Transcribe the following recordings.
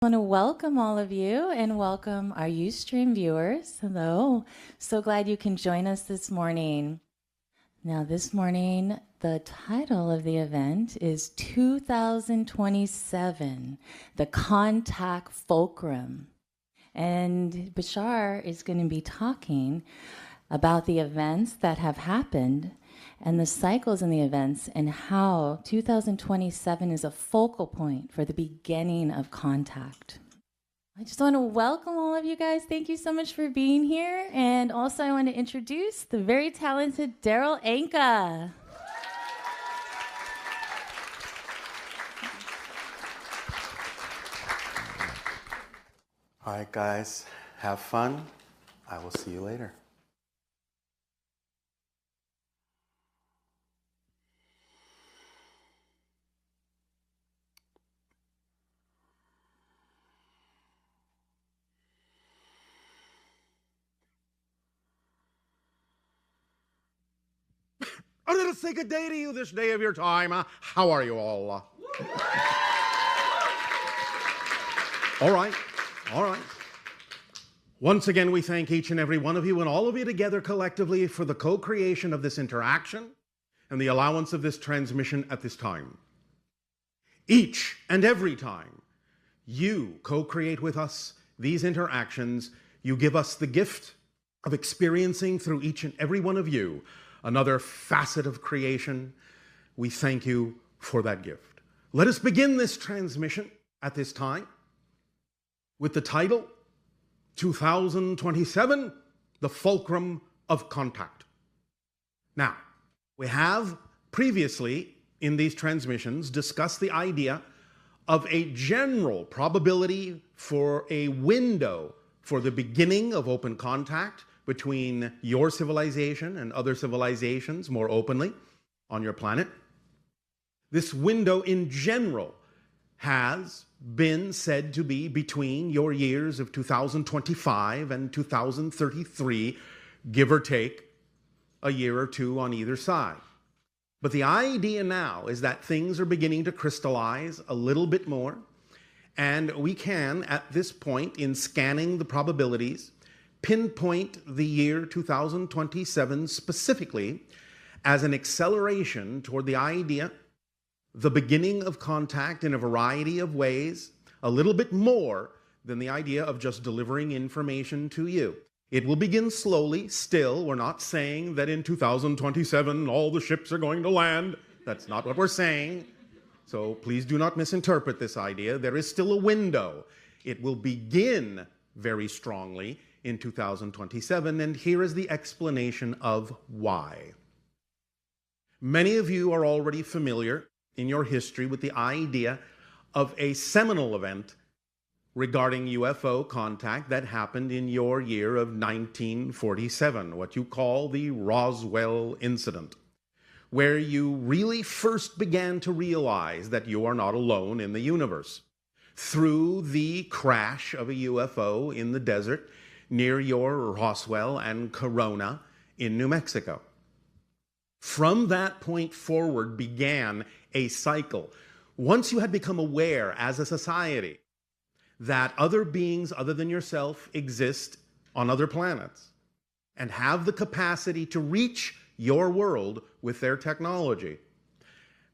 I want to welcome all of you and welcome our Ustream viewers. Hello. So glad you can join us this morning. Now, this morning, the title of the event is 2027, the Contact Fulcrum. And Bashar is going to be talking about the events that have happened and the cycles in the events and how 2027 is a focal point for the beginning of contact. I just want to welcome all of you guys. Thank you so much for being here. And also I want to introduce the very talented Darryl Anka. All right, guys, have fun. I will see you later. A little say good day to you this day of your time. How are you all? All right. Once again, we thank each and every one of you and all of you together collectively for the co-creation of this interaction and the allowance of this transmission at this time. Each and every time you co-create with us these interactions, you give us the gift of experiencing through each and every one of you another facet of creation. We thank you for that gift. Let us begin this transmission at this time with the title, 2027, the Fulcrum of Contact. Now, we have previously in these transmissions discussed the idea of a general probability for a window for the beginning of open contact between your civilization and other civilizations more openly on your planet. This window in general has been said to be between your years of 2025 and 2033, give or take a year or two on either side. But the idea now is that things are beginning to crystallize a little bit more, and we can, at this point, in scanning the probabilities, pinpoint the year 2027 specifically as an acceleration toward the idea, the beginning of contact in a variety of ways, a little bit more than the idea of just delivering information to you. It will begin slowly, still. We're not saying that in 2027 all the ships are going to land. That's not what we're saying. So please do not misinterpret this idea. There is still a window. It will begin very strongly in 2027, and here is the explanation of why. Many of you are already familiar in your history with the idea of a seminal event regarding UFO contact that happened in your year of 1947, what you call the Roswell incident, where you really first began to realize that you are not alone in the universe through the crash of a UFO in the desert near your Roswell and Corona in New Mexico. From that point forward began a cycle. Once you had become aware as a society that other beings other than yourself exist on other planets and have the capacity to reach your world with their technology,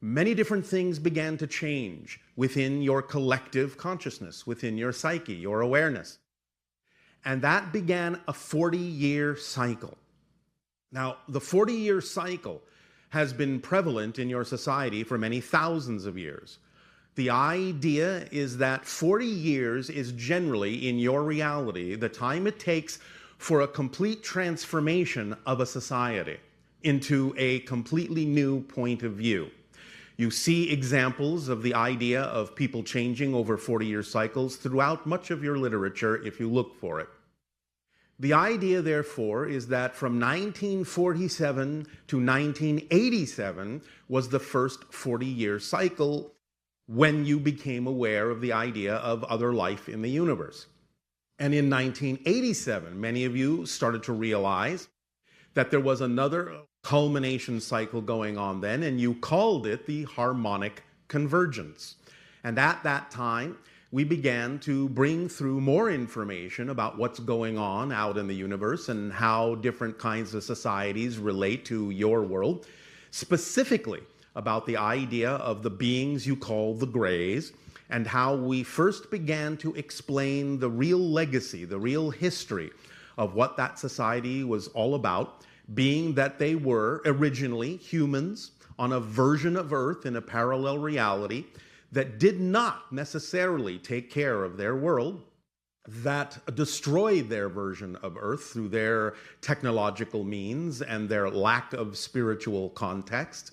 many different things began to change within your collective consciousness, within your psyche, your awareness. And that began a 40-year cycle. Now, the 40-year cycle has been prevalent in your society for many thousands of years. The idea is that 40 years is generally, in your reality, the time it takes for a complete transformation of a society into a completely new point of view. You see examples of the idea of people changing over 40-year cycles throughout much of your literature if you look for it. The idea, therefore, is that from 1947 to 1987 was the first 40-year cycle when you became aware of the idea of other life in the universe. And in 1987, many of you started to realize that there was another culmination cycle going on then, and you called it the harmonic convergence. And at that time, we began to bring through more information about what's going on out in the universe and how different kinds of societies relate to your world, specifically about the idea of the beings you call the Greys, and how we first began to explain the real legacy, the real history of what that society was all about, being that they were originally humans on a version of Earth in a parallel reality that did not necessarily take care of their world, that destroyed their version of Earth through their technological means and their lack of spiritual context,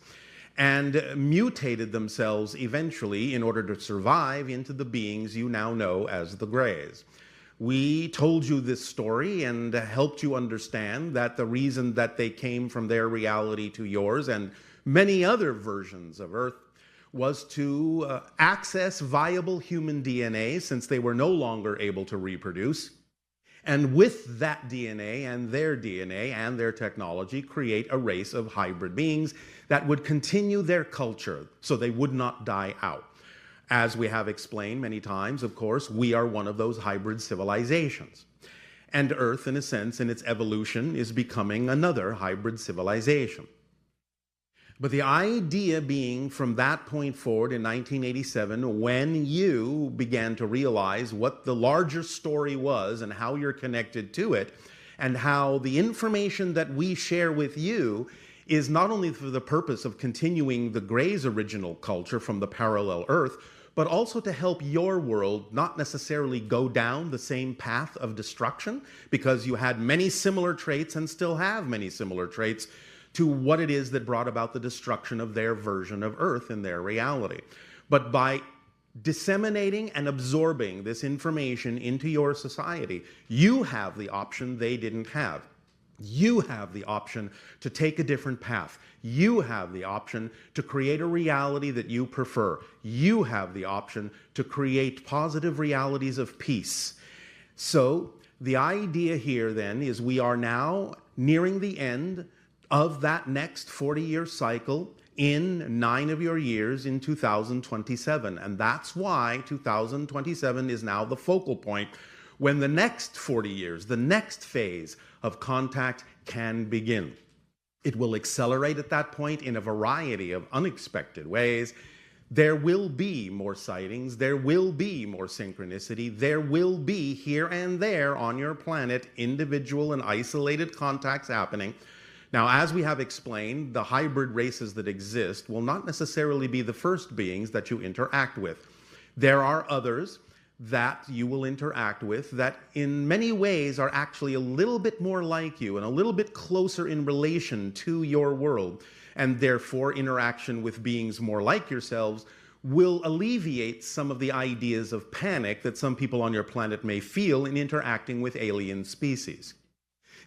and mutated themselves eventually in order to survive into the beings you now know as the Greys. We told you this story and helped you understand that the reason that they came from their reality to yours and many other versions of Earth was to access viable human DNA, since they were no longer able to reproduce, and with that DNA and their technology, create a race of hybrid beings that would continue their culture so they would not die out. As we have explained many times, of course, we are one of those hybrid civilizations. And Earth, in a sense, in its evolution, is becoming another hybrid civilization. But the idea being, from that point forward in 1987, when you began to realize what the larger story was and how you're connected to it, and how the information that we share with you is not only for the purpose of continuing the Greys' original culture from the parallel Earth, but also to help your world not necessarily go down the same path of destruction, because you had many similar traits and still have many similar traits to what it is that brought about the destruction of their version of Earth in their reality. But by disseminating and absorbing this information into your society, you have the option they didn't have. You have the option to take a different path. You have the option to create a reality that you prefer. You have the option to create positive realities of peace. So the idea here then is we are now nearing the end of that next 40-year cycle in 9 of your years in 2027. And that's why 2027 is now the focal point when the next 40 years, the next phase of contact can begin. It will accelerate at that point in a variety of unexpected ways. There will be more sightings, there will be more synchronicity, there will be here and there on your planet individual and isolated contacts happening. Now, as we have explained, the hybrid races that exist will not necessarily be the first beings that you interact with. There are others that you will interact with that in many ways are actually a little bit more like you and a little bit closer in relation to your world, and therefore interaction with beings more like yourselves will alleviate some of the ideas of panic that some people on your planet may feel in interacting with alien species,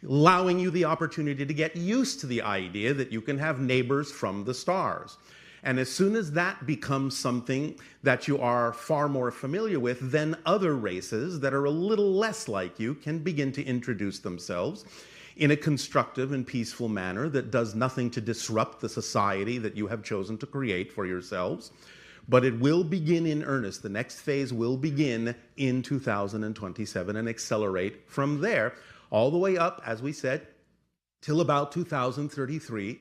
allowing you the opportunity to get used to the idea that you can have neighbors from the stars. And as soon as that becomes something that you are far more familiar with, then other races that are a little less like you can begin to introduce themselves in a constructive and peaceful manner that does nothing to disrupt the society that you have chosen to create for yourselves. But it will begin in earnest. The next phase will begin in 2027 and accelerate from there all the way up, as we said, till about 2033.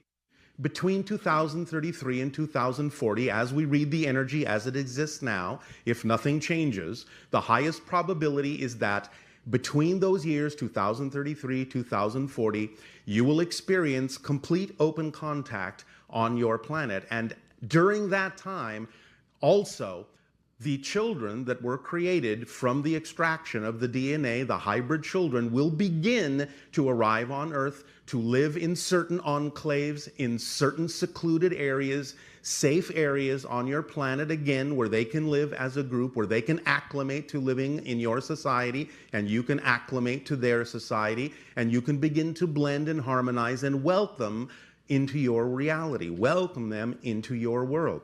Between 2033 and 2040, as we read the energy as it exists now, if nothing changes, the highest probability is that between those years, 2033, 2040, you will experience complete open contact on your planet. And during that time, also, the children that were created from the extraction of the DNA, the hybrid children, will begin to arrive on Earth to live in certain enclaves, in certain secluded areas, safe areas on your planet, again, where they can live as a group, where they can acclimate to living in your society, and you can acclimate to their society, and you can begin to blend and harmonize and welcome into your reality, welcome them into your world,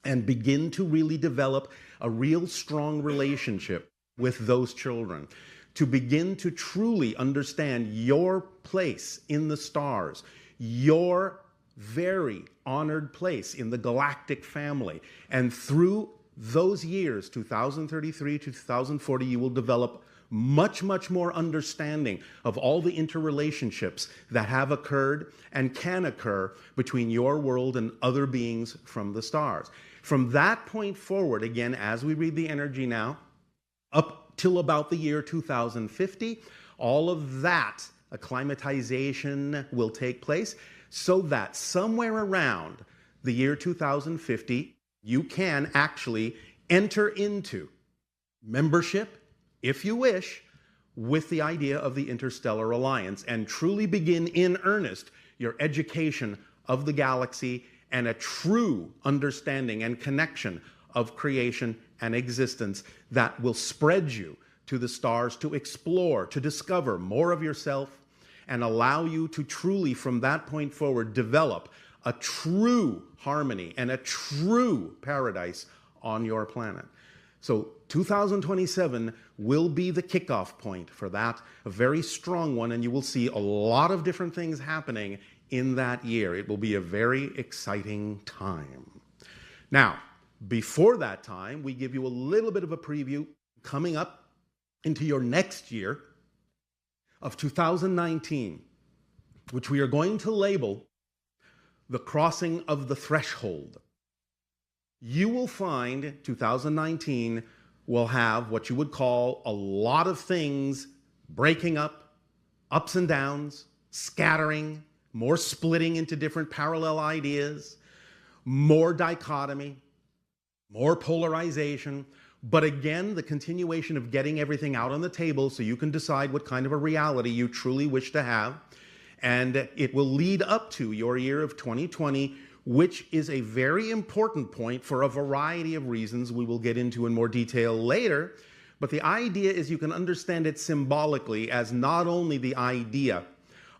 and begin to really develop a real strong relationship with those children, to begin to truly understand your place in the stars, your very honored place in the galactic family, and through those years, 2033 to 2040, you will develop much, much more understanding of all the interrelationships that have occurred and can occur between your world and other beings from the stars. From that point forward, again, as we read the energy now, up till about the year 2050, all of that acclimatization will take place so that somewhere around the year 2050, you can actually enter into membership, if you wish, with the idea of the Interstellar Alliance and truly begin in earnest your education of the galaxy and a true understanding and connection of creation and existence that will spread you to the stars to explore, to discover more of yourself, and allow you to truly, from that point forward, develop a true harmony and a true paradise on your planet. So 2027 will be the kickoff point for that, a very strong one, and you will see a lot of different things happening in that year. It will be a very exciting time. Now, before that time, we give you a little bit of a preview coming up into your next year of 2019, which we are going to label the crossing of the threshold. You will find 2019 will have what you would call a lot of things breaking up, ups and downs, scattering, more splitting into different parallel ideas, more dichotomy, more polarization, but again, the continuation of getting everything out on the table so you can decide what kind of a reality you truly wish to have. And it will lead up to your year of 2020, which is a very important point for a variety of reasons we will get into in more detail later. But the idea is you can understand it symbolically as not only the idea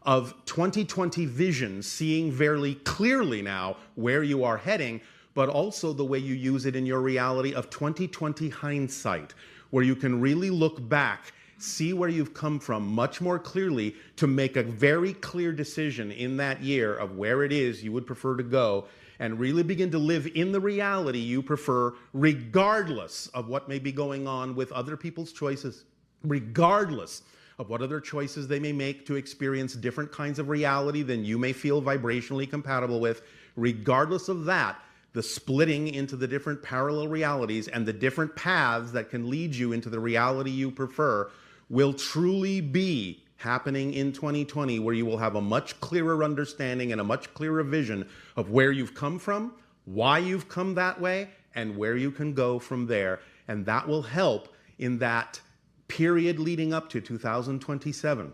of 2020 vision, seeing very clearly now where you are heading, but also the way you use it in your reality of 2020 hindsight, where you can really look back, see where you've come from much more clearly to make a very clear decision in that year of where it is you would prefer to go and really begin to live in the reality you prefer, regardless of what may be going on with other people's choices, regardless of what other choices they may make to experience different kinds of reality than you may feel vibrationally compatible with. Regardless of that, the splitting into the different parallel realities and the different paths that can lead you into the reality you prefer will truly be happening in 2020, where you will have a much clearer understanding and a much clearer vision of where you've come from, why you've come that way, and where you can go from there. And that will help in that period leading up to 2027.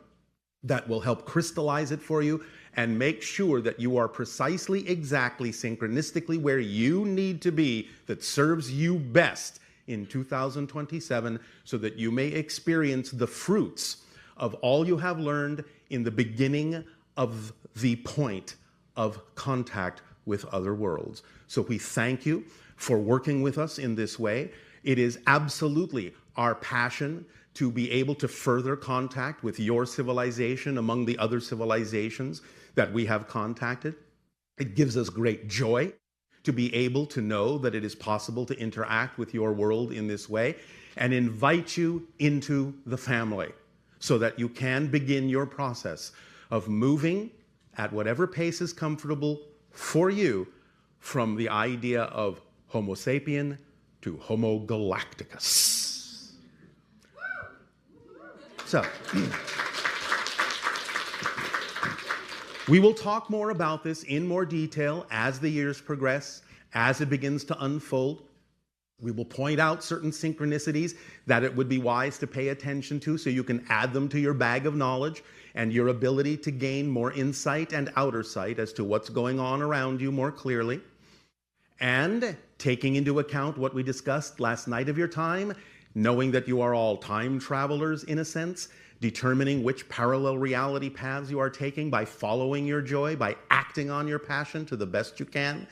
That will help crystallize it for you and make sure that you are precisely, exactly, synchronistically where you need to be that serves you best in 2027, so that you may experience the fruits of all you have learned in the beginning of the point of contact with other worlds. So we thank you for working with us in this way. It is absolutely our passion to be able to further contact with your civilization among the other civilizations that we have contacted. It gives us great joy to be able to know that it is possible to interact with your world in this way and invite you into the family so that you can begin your process of moving at whatever pace is comfortable for you from the idea of Homo sapien to Homo galacticus. So, we will talk more about this in more detail as the years progress, as it begins to unfold. We will point out certain synchronicities that it would be wise to pay attention to so you can add them to your bag of knowledge and your ability to gain more insight and outer sight as to what's going on around you more clearly. And taking into account what we discussed last night of your time, knowing that you are all time travelers in a sense, determining which parallel reality paths you are taking by following your joy, by acting on your passion to the best you can,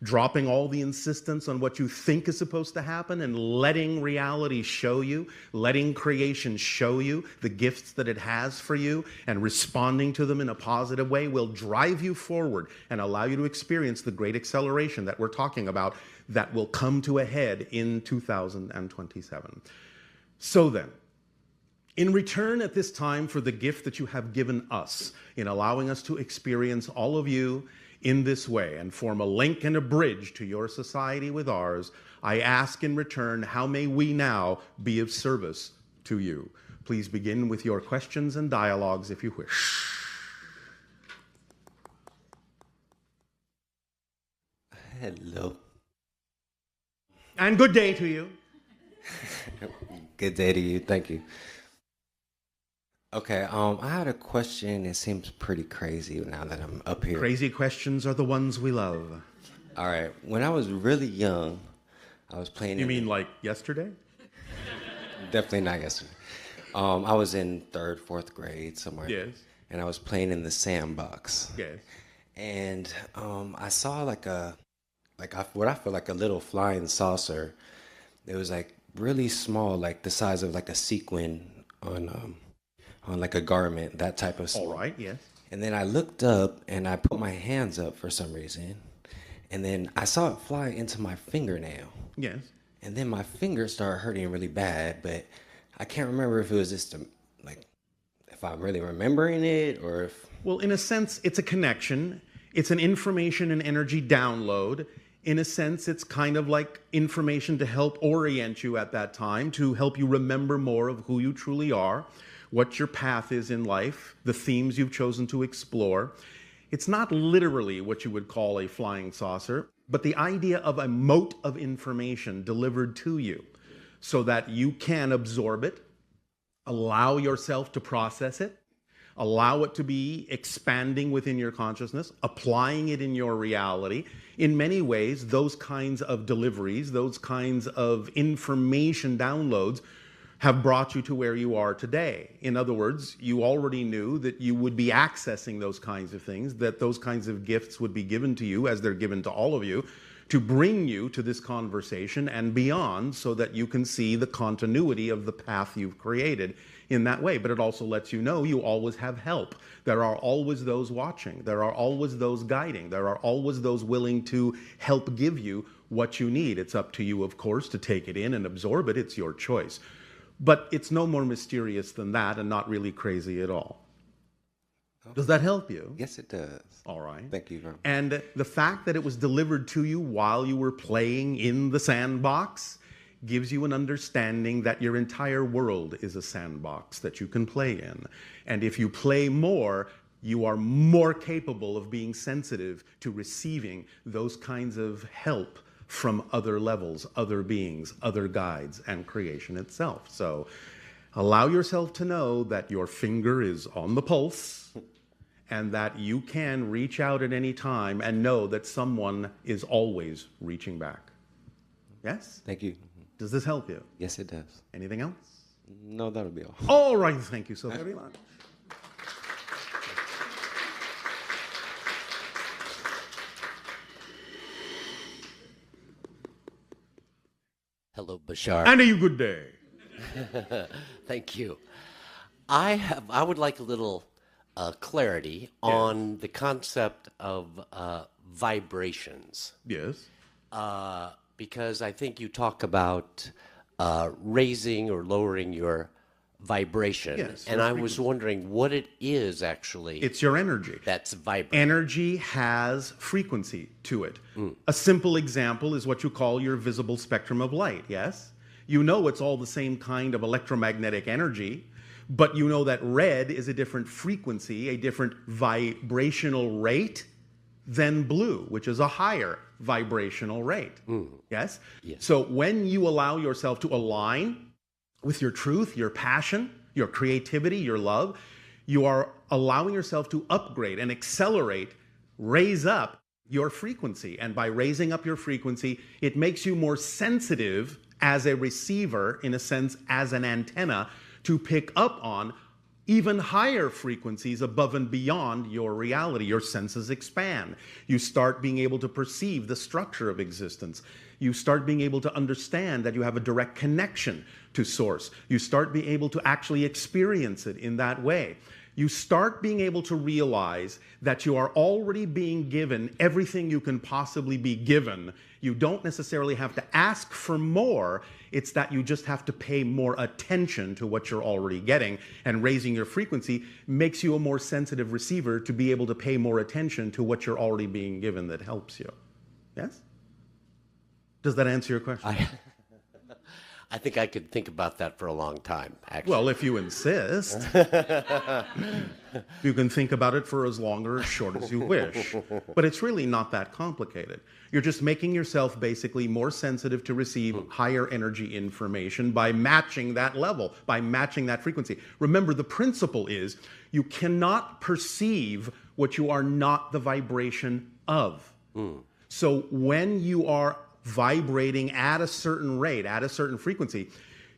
dropping all the insistence on what you think is supposed to happen and letting reality show you, letting creation show you the gifts that it has for you, and responding to them in a positive way will drive you forward and allow you to experience the great acceleration that we're talking about that will come to a head in 2027. So then, in return at this time for the gift that you have given us in allowing us to experience all of you in this way and form a link and a bridge to your society with ours, I ask in return, how may we now be of service to you? Please begin with your questions and dialogues if you wish. Hello. And good day to you. Good day to you. Thank you. Okay, I had a question. It seems pretty crazy now that I'm up here. Crazy questions are the ones we love. All right. When I was really young, I was playing. You mean like yesterday? Definitely not yesterday. I was in 3rd, 4th grade somewhere. Yes. And I was playing in the sandbox. Yes. And I saw what I feel like a little flying saucer. It was like really small, like the size of like a sequin on like a garment, that type of stuff. All right, yes. And then I looked up and I put my hands up for some reason. And then I saw it fly into my fingernail. Yes. And then my finger started hurting really bad, but I can't remember if it was just if I'm really remembering it or if... Well, in a sense, it's a connection. It's an information and energy download. In a sense, it's kind of like information to help orient you at that time, to help you remember more of who you truly are, what your path is in life, the themes you've chosen to explore. It's not literally what you would call a flying saucer, but the idea of a mote of information delivered to you so that you can absorb it, allow yourself to process it, allow it to be expanding within your consciousness, applying it in your reality. In many ways, those kinds of deliveries, those kinds of information downloads have brought you to where you are today. In other words, you already knew that you would be accessing those kinds of things, that those kinds of gifts would be given to you as they're given to all of you, to bring you to this conversation and beyond so that you can see the continuity of the path you've created in that way. But it also lets you know you always have help. There are always those watching. There are always those guiding. There are always those willing to help give you what you need. It's up to you, of course, to take it in and absorb it. It's your choice. But it's no more mysterious than that and not really crazy at all. Does that help you? Yes, it does. All right. Thank you. And the fact that it was delivered to you while you were playing in the sandbox gives you an understanding that your entire world is a sandbox that you can play in. And if you play more, you are more capable of being sensitive to receiving those kinds of help from other levels, other beings, other guides, and creation itself. So allow yourself to know that your finger is on the pulse and that you can reach out at any time and know that someone is always reaching back. Yes? Thank you. Does this help you? Yes, it does. Anything else? No, that'll be all. All right, thank you so very much. Hello, Bashar. And a good day. Thank you. I would like a little clarity on the concept of vibrations. Yes. Because I think you talk about raising or lowering your vibration. Yes, and I was wondering what it is actually. It's your energy. That's vibrating. Energy has frequency to it. A simple example is what you call your visible spectrum of light, yes? You know it's all the same kind of electromagnetic energy, but you know that red is a different frequency, a different vibrational rate than blue, which is a higher vibrational rate. Yes? Yes. So when you allow yourself to align with your truth, your passion, your creativity, your love, you are allowing yourself to upgrade and accelerate, raise up your frequency. And by raising up your frequency, it makes you more sensitive as a receiver, in a sense, as an antenna, to pick up on even higher frequencies above and beyond your reality. Your senses expand. You start being able to perceive the structure of existence. You start being able to understand that you have a direct connection to Source. You start being able to actually experience it in that way. you start being able to realize that you are already being given everything you can possibly be given. You don't necessarily have to ask for more. It's that you just have to pay more attention to what you're already getting. And raising your frequency makes you a more sensitive receiver to be able to pay more attention to what you're already being given that helps you. Yes? Does that answer your question? I think I could think about that for a long time, actually. Well, if you insist, you can think about it for as long or as short as you wish. But it's really not that complicated. You're just making yourself basically more sensitive to receive higher energy information by matching that level, by matching that frequency. Remember, the principle is you cannot perceive what you are not the vibration of. So when you are vibrating at a certain rate, at a certain frequency,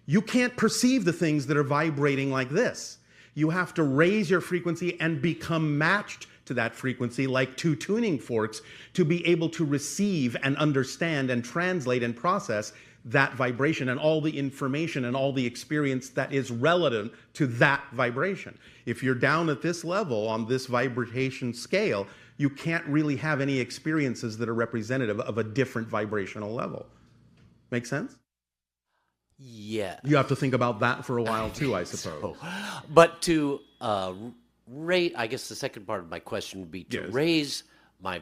you can't perceive the things that are vibrating like this. You have to raise your frequency and become matched to that frequency like two tuning forks to be able to receive and understand and translate and process that vibration and all the information and all the experience that is relative to that vibration. If you're down at this level on this vibration scale, you can't really have any experiences that are representative of a different vibrational level. Make sense? Yeah. You have to think about that for a while too, I suppose. But to rate, I guess the second part of my question would be to raise my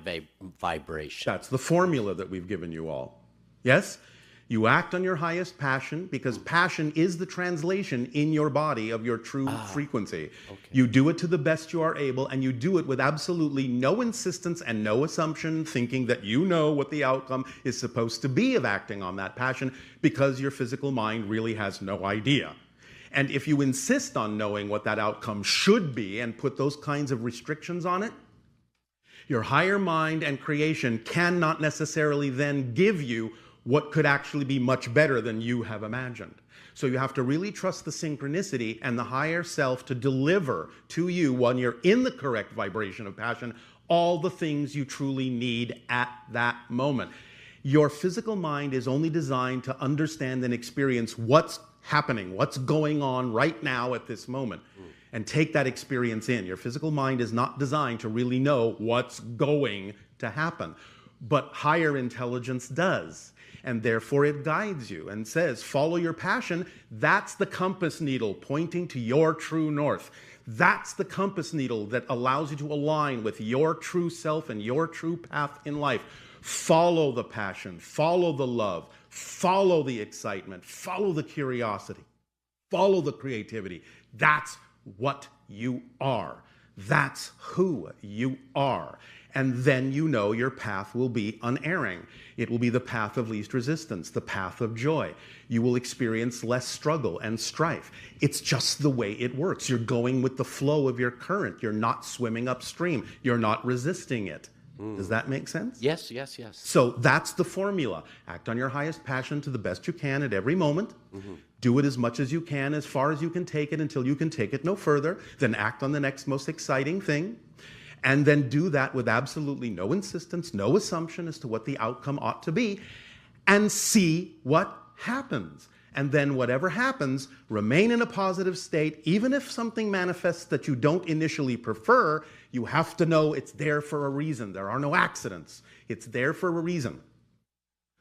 vibration. That's the formula that we've given you all. Yes? You act on your highest passion because passion is the translation in your body of your true frequency. Okay. You do it to the best you are able, and you do it with absolutely no insistence and no assumption, thinking that you know what the outcome is supposed to be of acting on that passion because your physical mind really has no idea. And if you insist on knowing what that outcome should be and put those kinds of restrictions on it, your higher mind and creation cannot necessarily then give you what could actually be much better than you have imagined. So you have to really trust the synchronicity and the higher self to deliver to you, when you're in the correct vibration of passion, all the things you truly need at that moment. Your physical mind is only designed to understand and experience what's happening, what's going on right now at this moment, and take that experience in. Your physical mind is not designed to really know what's going to happen, but higher intelligence does. And therefore it guides you and says, follow your passion. That's the compass needle pointing to your true north. That's the compass needle that allows you to align with your true self and your true path in life. Follow the passion, follow the love, follow the excitement, follow the curiosity, follow the creativity. That's what you are. That's who you are. And then you know your path will be unerring. It will be the path of least resistance, the path of joy. You will experience less struggle and strife. It's just the way it works. You're going with the flow of your current. You're not swimming upstream. You're not resisting it. Does that make sense? Yes, yes, yes. So that's the formula. Act on your highest passion to the best you can at every moment. Do it as much as you can, as far as you can take it, until you can take it no further. Then act on the next most exciting thing. And then do that with absolutely no insistence, no assumption as to what the outcome ought to be, and see what happens. And then whatever happens, remain in a positive state. Even if something manifests that you don't initially prefer, you have to know it's there for a reason. There are no accidents. It's there for a reason.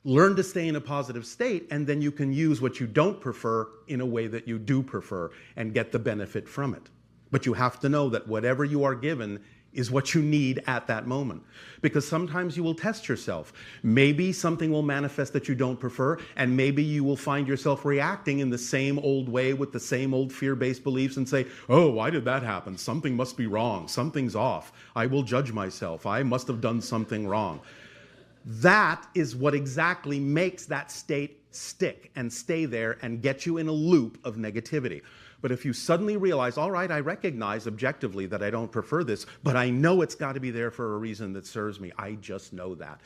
Learn to stay in a positive state, and then you can use what you don't prefer in a way that you do prefer and get the benefit from it. But you have to know that whatever you are given is what you need at that moment. Because sometimes you will test yourself. Maybe something will manifest that you don't prefer, and maybe you will find yourself reacting in the same old way with the same old fear-based beliefs and say, oh, why did that happen? Something must be wrong. Something's off. I will judge myself. I must have done something wrong. That is what exactly makes that state stick and stay there and get you in a loop of negativity. But if you suddenly realize, all right, I recognize objectively that I don't prefer this, but I know it's got to be there for a reason that serves me. I just know that.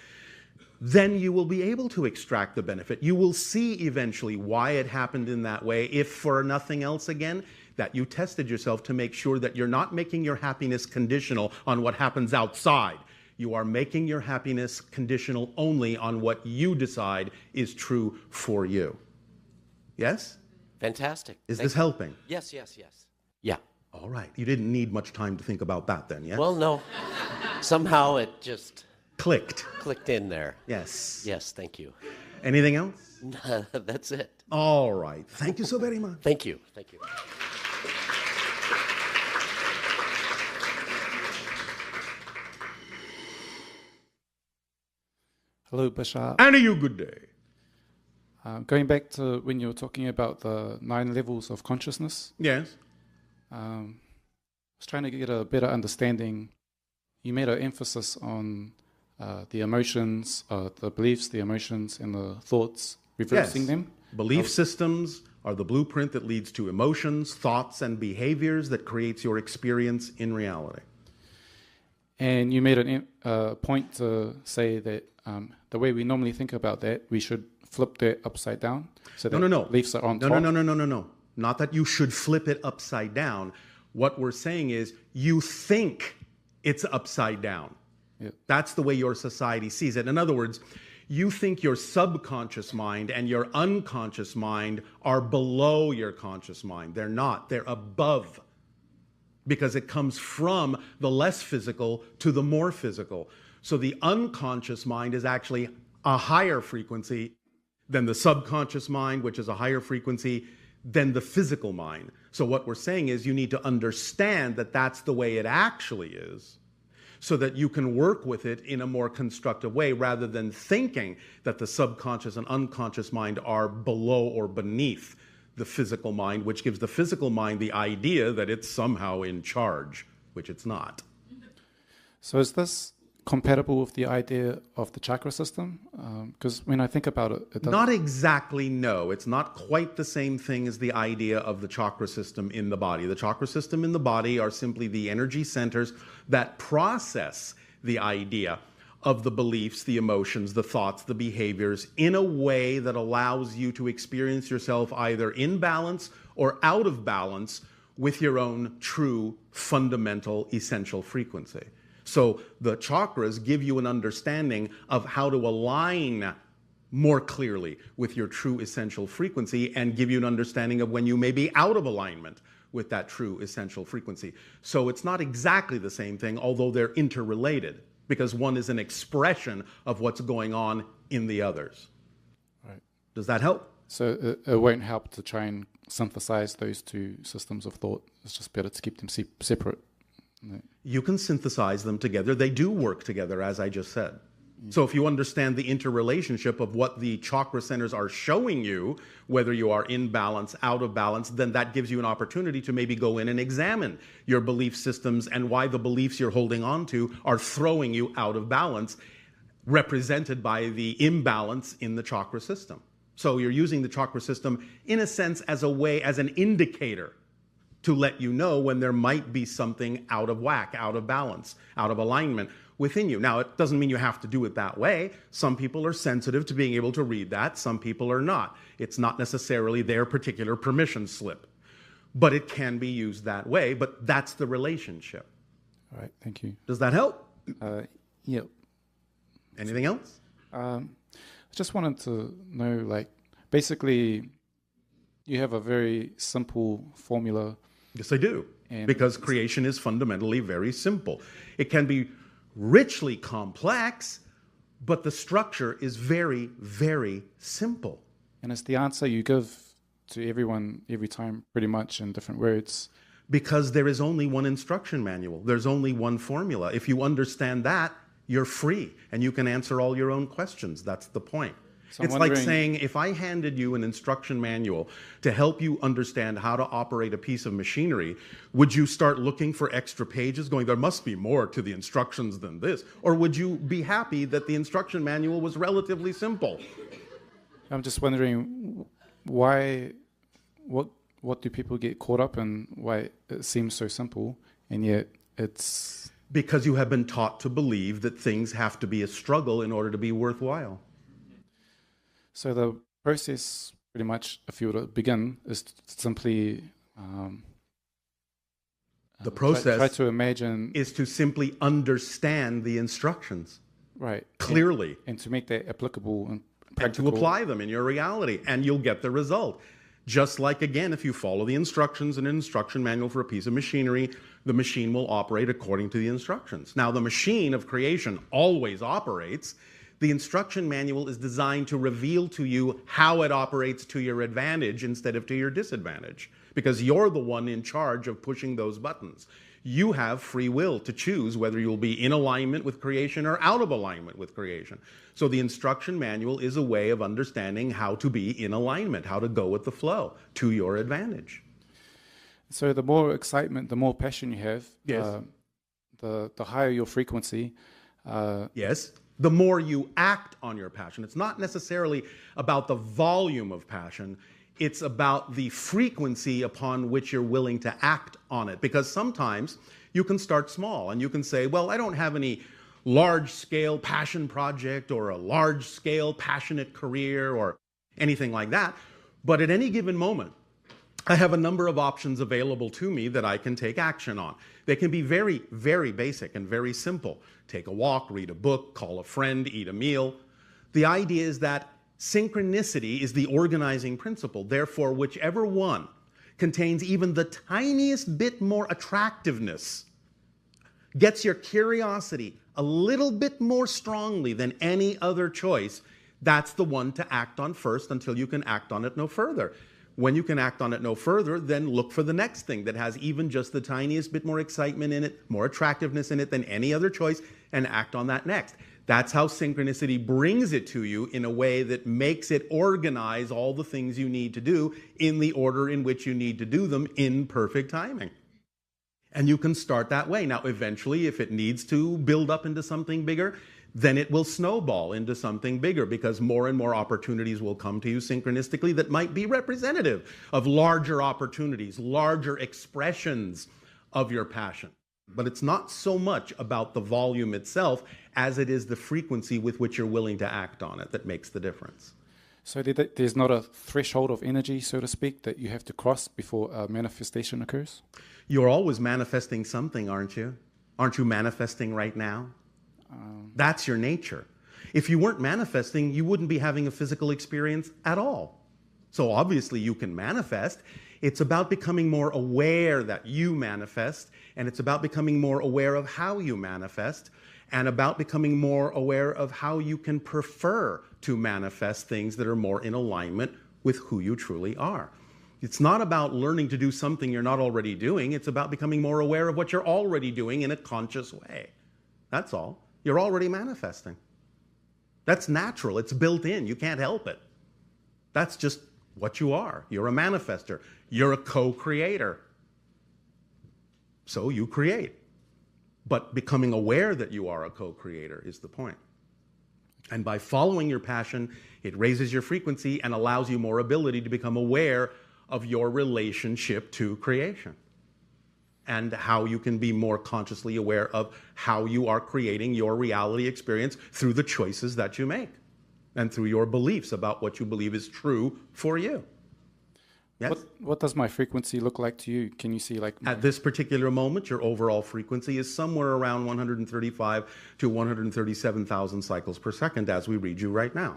Then you will be able to extract the benefit. You will see eventually why it happened in that way, if for nothing else again, that you tested yourself to make sure that you're not making your happiness conditional on what happens outside. You are making your happiness conditional only on what you decide is true for you. Yes? Fantastic. Is this helping? Yes, yes, yes. Yeah. All right. You didn't need much time to think about that then, yeah? Well, no. Somehow it just Clicked. clicked in there. Yes. Yes, thank you. Anything else? That's it. All right. Thank you so very much. Thank you. Thank you. Hello, Bashar. And a you good day. Going back to when you were talking about the 9 levels of consciousness, Yes. I was trying to get a better understanding. You made an emphasis on the emotions, the beliefs, the emotions, and the thoughts, reversing Yes. them. Belief systems are the blueprint that leads to emotions, thoughts, and behaviors that creates your experience in reality. And you made a point to say that the way we normally think about that, we should flip that upside down. So that No. beliefs are on No, top. no. Not that you should flip it upside down. What we're saying is you think it's upside down. Yeah. That's the way your society sees it. In other words, you think your subconscious mind and your unconscious mind are below your conscious mind. They're not. They're above. Because it comes from the less physical to the more physical. So the unconscious mind is actually a higher frequency than the subconscious mind, which is a higher frequency than the physical mind. So what we're saying is you need to understand that that's the way it actually is, so that you can work with it in a more constructive way rather than thinking that the subconscious and unconscious mind are below or beneath the physical mind, which gives the physical mind the idea that it's somehow in charge, which it's not. So is this compatible with the idea of the chakra system? Because when I think about it, it doesn't... Not exactly, no. It's not quite the same thing as the idea of the chakra system in the body. The chakra system in the body are simply the energy centers that process the idea of the beliefs, the emotions, the thoughts, the behaviors in a way that allows you to experience yourself either in balance or out of balance with your own true, fundamental, essential frequency. So the chakras give you an understanding of how to align more clearly with your true essential frequency and give you an understanding of when you may be out of alignment with that true essential frequency. So it's not exactly the same thing, although they're interrelated, because one is an expression of what's going on in the others. Right. Does that help? So it won't help to try and synthesize those two systems of thought. It's just better to keep them separate. No. You can synthesize them together. They do work together, as I just said. So if you understand the interrelationship of what the chakra centers are showing you, whether you are in balance, out of balance, then that gives you an opportunity to maybe go in and examine your belief systems and why the beliefs you're holding on to are throwing you out of balance, represented by the imbalance in the chakra system. So you're using the chakra system, in a sense, as a way, as an indicator to let you know when there might be something out of whack, out of balance, out of alignment within you. Now, it doesn't mean you have to do it that way. Some people are sensitive to being able to read that. Some people are not. It's not necessarily their particular permission slip. But it can be used that way, but that's the relationship. All right, thank you. Does that help? Yeah. Anything else? I just wanted to know, like, basically, you have a very simple formula. Yes, I do. And because creation is fundamentally very simple. It can be richly complex, but the structure is very, very simple. And it's the answer you give to everyone every time, pretty much, in different words. Because there is only one instruction manual. There's only one formula. If you understand that, you're free, and you can answer all your own questions. That's the point. So it's like saying, if I handed you an instruction manual to help you understand how to operate a piece of machinery, would you start looking for extra pages, going, there must be more to the instructions than this? Or would you be happy that the instruction manual was relatively simple? I'm just wondering why, what do people get caught up in, why it seems so simple, and yet it's... Because you have been taught to believe that things have to be a struggle in order to be worthwhile. So the process, pretty much, if you were to begin, is to simply the process try to imagine is to simply understand the instructions, right, clearly, and to make that applicable and and to apply them in your reality, and you'll get the result. Just like, again, if you follow the instructions in an instruction manual for a piece of machinery, the machine will operate according to the instructions. Now, the machine of creation always operates. The instruction manual is designed to reveal to you how it operates to your advantage instead of to your disadvantage, because you're the one in charge of pushing those buttons. You have free will to choose whether you'll be in alignment with creation or out of alignment with creation. So the instruction manual is a way of understanding how to be in alignment, how to go with the flow to your advantage. So the more excitement, the more passion you have, Yes. The higher your frequency. Yes. The more you act on your passion. It's not necessarily about the volume of passion. It's about the frequency upon which you're willing to act on it. Because sometimes you can start small and you can say, well, I don't have any large-scale passion project or a large-scale passionate career or anything like that. But at any given moment, I have a number of options available to me that I can take action on. They can be very, very basic and very simple. Take a walk, read a book, call a friend, eat a meal. The idea is that synchronicity is the organizing principle. Therefore, whichever one contains even the tiniest bit more attractiveness, gets your curiosity a little bit more strongly than any other choice, that's the one to act on first until you can act on it no further. When you can act on it no further, then look for the next thing that has even just the tiniest bit more excitement in it, more attractiveness in it than any other choice, and act on that next. That's how synchronicity brings it to you in a way that makes it organize all the things you need to do in the order in which you need to do them in perfect timing. And you can start that way. Now, eventually, if it needs to build up into something bigger, then it will snowball into something bigger because more and more opportunities will come to you synchronistically that might be representative of larger opportunities, larger expressions of your passion. But it's not so much about the volume itself as it is the frequency with which you're willing to act on it that makes the difference. So there's not a threshold of energy, so to speak, that you have to cross before a manifestation occurs? You're always manifesting something, aren't you? Aren't you manifesting right now? That's your nature. If you weren't manifesting, you wouldn't be having a physical experience at all. So obviously you can manifest. It's about becoming more aware that you manifest, and it's about becoming more aware of how you manifest, and about becoming more aware of how you can prefer to manifest things that are more in alignment with who you truly are. It's not about learning to do something you're not already doing. It's about becoming more aware of what you're already doing in a conscious way. That's all. You're already manifesting. That's natural. It's built in. You can't help it. That's just what you are. You're a manifester. You're a co-creator. So you create. But becoming aware that you are a co-creator is the point. And by following your passion, it raises your frequency and allows you more ability to become aware of your relationship to creation, and how you can be more consciously aware of how you are creating your reality experience through the choices that you make and through your beliefs about what you believe is true for you. Yes? What does my frequency look like to you? Can you see like... At this particular moment, your overall frequency is somewhere around 135 to 137,000 cycles per second as we read you right now.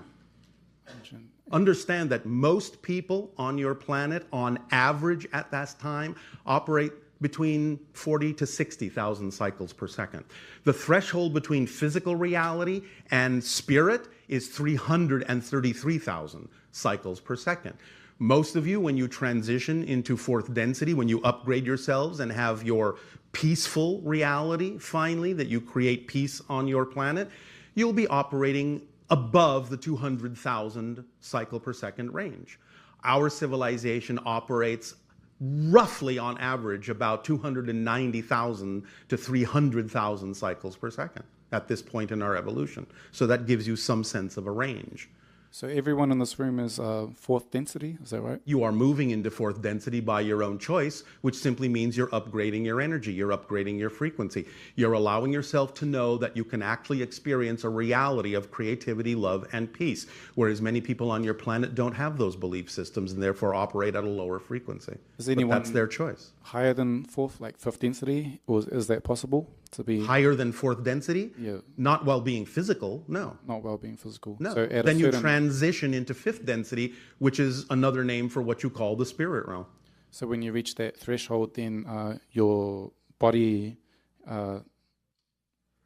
Understand that most people on your planet, on average at that time, operate between 40 to 60,000 cycles per second. The threshold between physical reality and spirit is 333,000 cycles per second. Most of you, when you transition into fourth density, when you upgrade yourselves and have your peaceful reality, finally, that you create peace on your planet, you'll be operating above the 200,000 cycle per second range. Our civilization operates roughly on average about 290,000 to 300,000 cycles per second at this point in our evolution. So that gives you some sense of a range. So everyone in this room is fourth density, is that right? You are moving into fourth density by your own choice, which simply means you're upgrading your energy, you're upgrading your frequency. You're allowing yourself to know that you can actually experience a reality of creativity, love, and peace, whereas many people on your planet don't have those belief systems and therefore operate at a lower frequency. Is anyone but that's their choice. Higher than fourth, like fifth density, or is that possible to be higher than fourth density? Yeah. Not while being physical, no. Not while being physical. No. So at then you certain... transition into fifth density, which is another name for what you call the spirit realm. So when you reach that threshold, then your body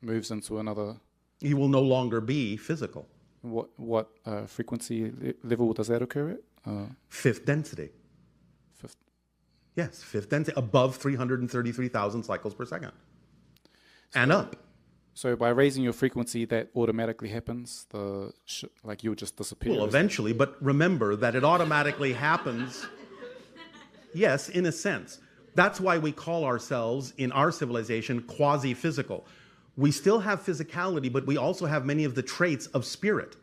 moves into another. You will no longer be physical. What frequency level does that occur at? Fifth density. Fifth. Yes, fifth density, above 333,000 cycles per second. And up. So by raising your frequency, that automatically happens? Like you'll just disappear? Well, eventually, but remember that it automatically happens. Yes, in a sense. That's why we call ourselves, in our civilization, quasi-physical. We still have physicality, but we also have many of the traits of spirit.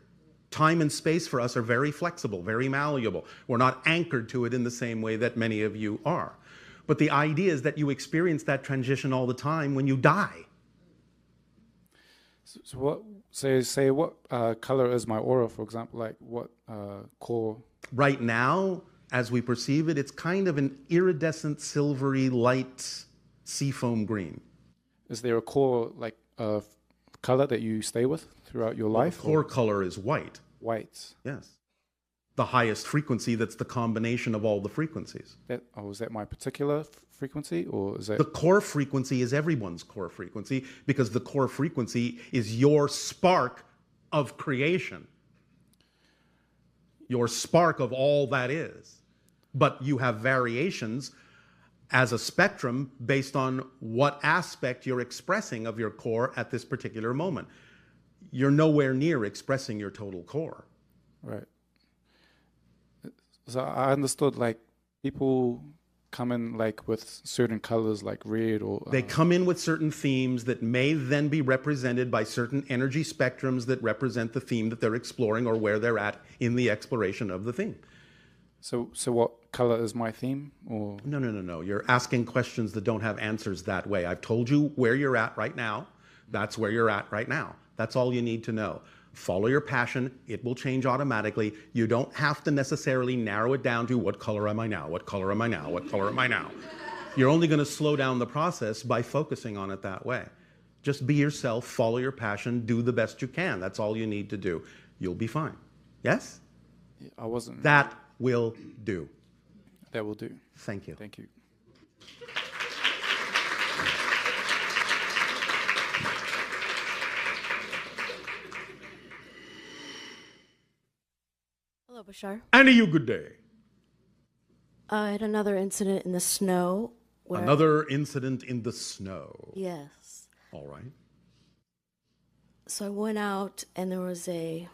Time and space for us are very flexible, very malleable. We're not anchored to it in the same way that many of you are. But the idea is that you experience that transition all the time when you die. So say what color is my aura, for example? Like what core? Right now, as we perceive it, it's kind of an iridescent, silvery, light seafoam green. Is there a core like color that you stay with throughout your life? The core color is white. White. Yes. The highest frequency, that's the combination of all the frequencies. Is that my particular frequency, or is that... The core frequency is everyone's core frequency, because the core frequency is your spark of creation. Your spark of all that is. But you have variations as a spectrum based on what aspect you're expressing of your core at this particular moment. You're nowhere near expressing your total core. Right. So I understood, like, people come in like with certain colors, like red or... They come in with certain themes that may then be represented by certain energy spectrums that represent the theme that they're exploring or where they're at in the exploration of the theme. So what color is my theme? Or No. You're asking questions that don't have answers that way. I've told you where you're at right now. That's where you're at right now. That's all you need to know. Follow your passion. It will change automatically. You don't have to necessarily narrow it down to what color am I now? What color am I now? What color am I now? You're only going to slow down the process by focusing on it that way. Just be yourself, follow your passion, do the best you can. That's all you need to do. You'll be fine. Yes? I wasn't... That will do. That will do. Thank you. Thank you. Hello, Bashar. And a you good day. I had another incident in the snow. Another incident in the snow. Yes. All right. So I went out and there was a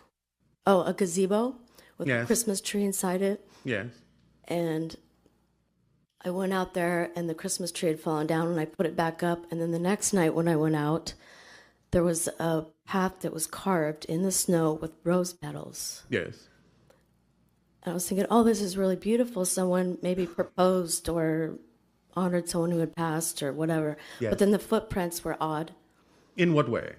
gazebo with a Christmas tree inside it. Yes. And I went out there and the Christmas tree had fallen down and I put it back up. And then the next night when I went out, there was a path that was carved in the snow with rose petals. Yes. And I was thinking, oh, this is really beautiful. Someone maybe proposed or honored someone who had passed or whatever. Yes. But then the footprints were odd. In what way?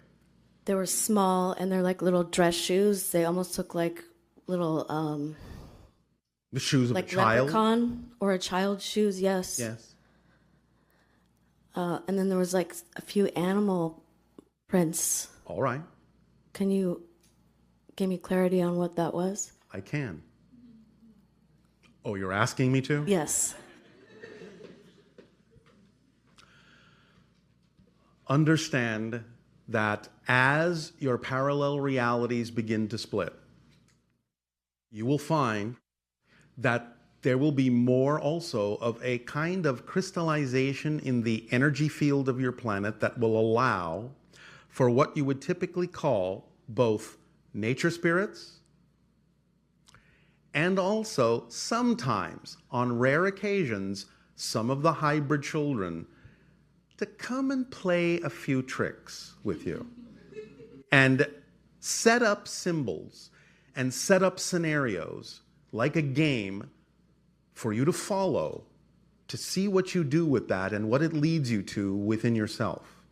They were small and they're like little dress shoes. They almost look like little... the shoes of like a child? leprechaun or a child's shoes, yes. Yes. And then there was like a few animal prints. All right. Can you give me clarity on what that was? I can. Oh, you're asking me to? Yes. Understand that as your parallel realities begin to split, you will find that there will be more also of a kind of crystallization in the energy field of your planet that will allow for what you would typically call both nature spirits and also sometimes, on rare occasions, some of the hybrid children to come and play a few tricks with you and set up symbols and set up scenarios like a game for you to follow, to see what you do with that and what it leads you to within yourself.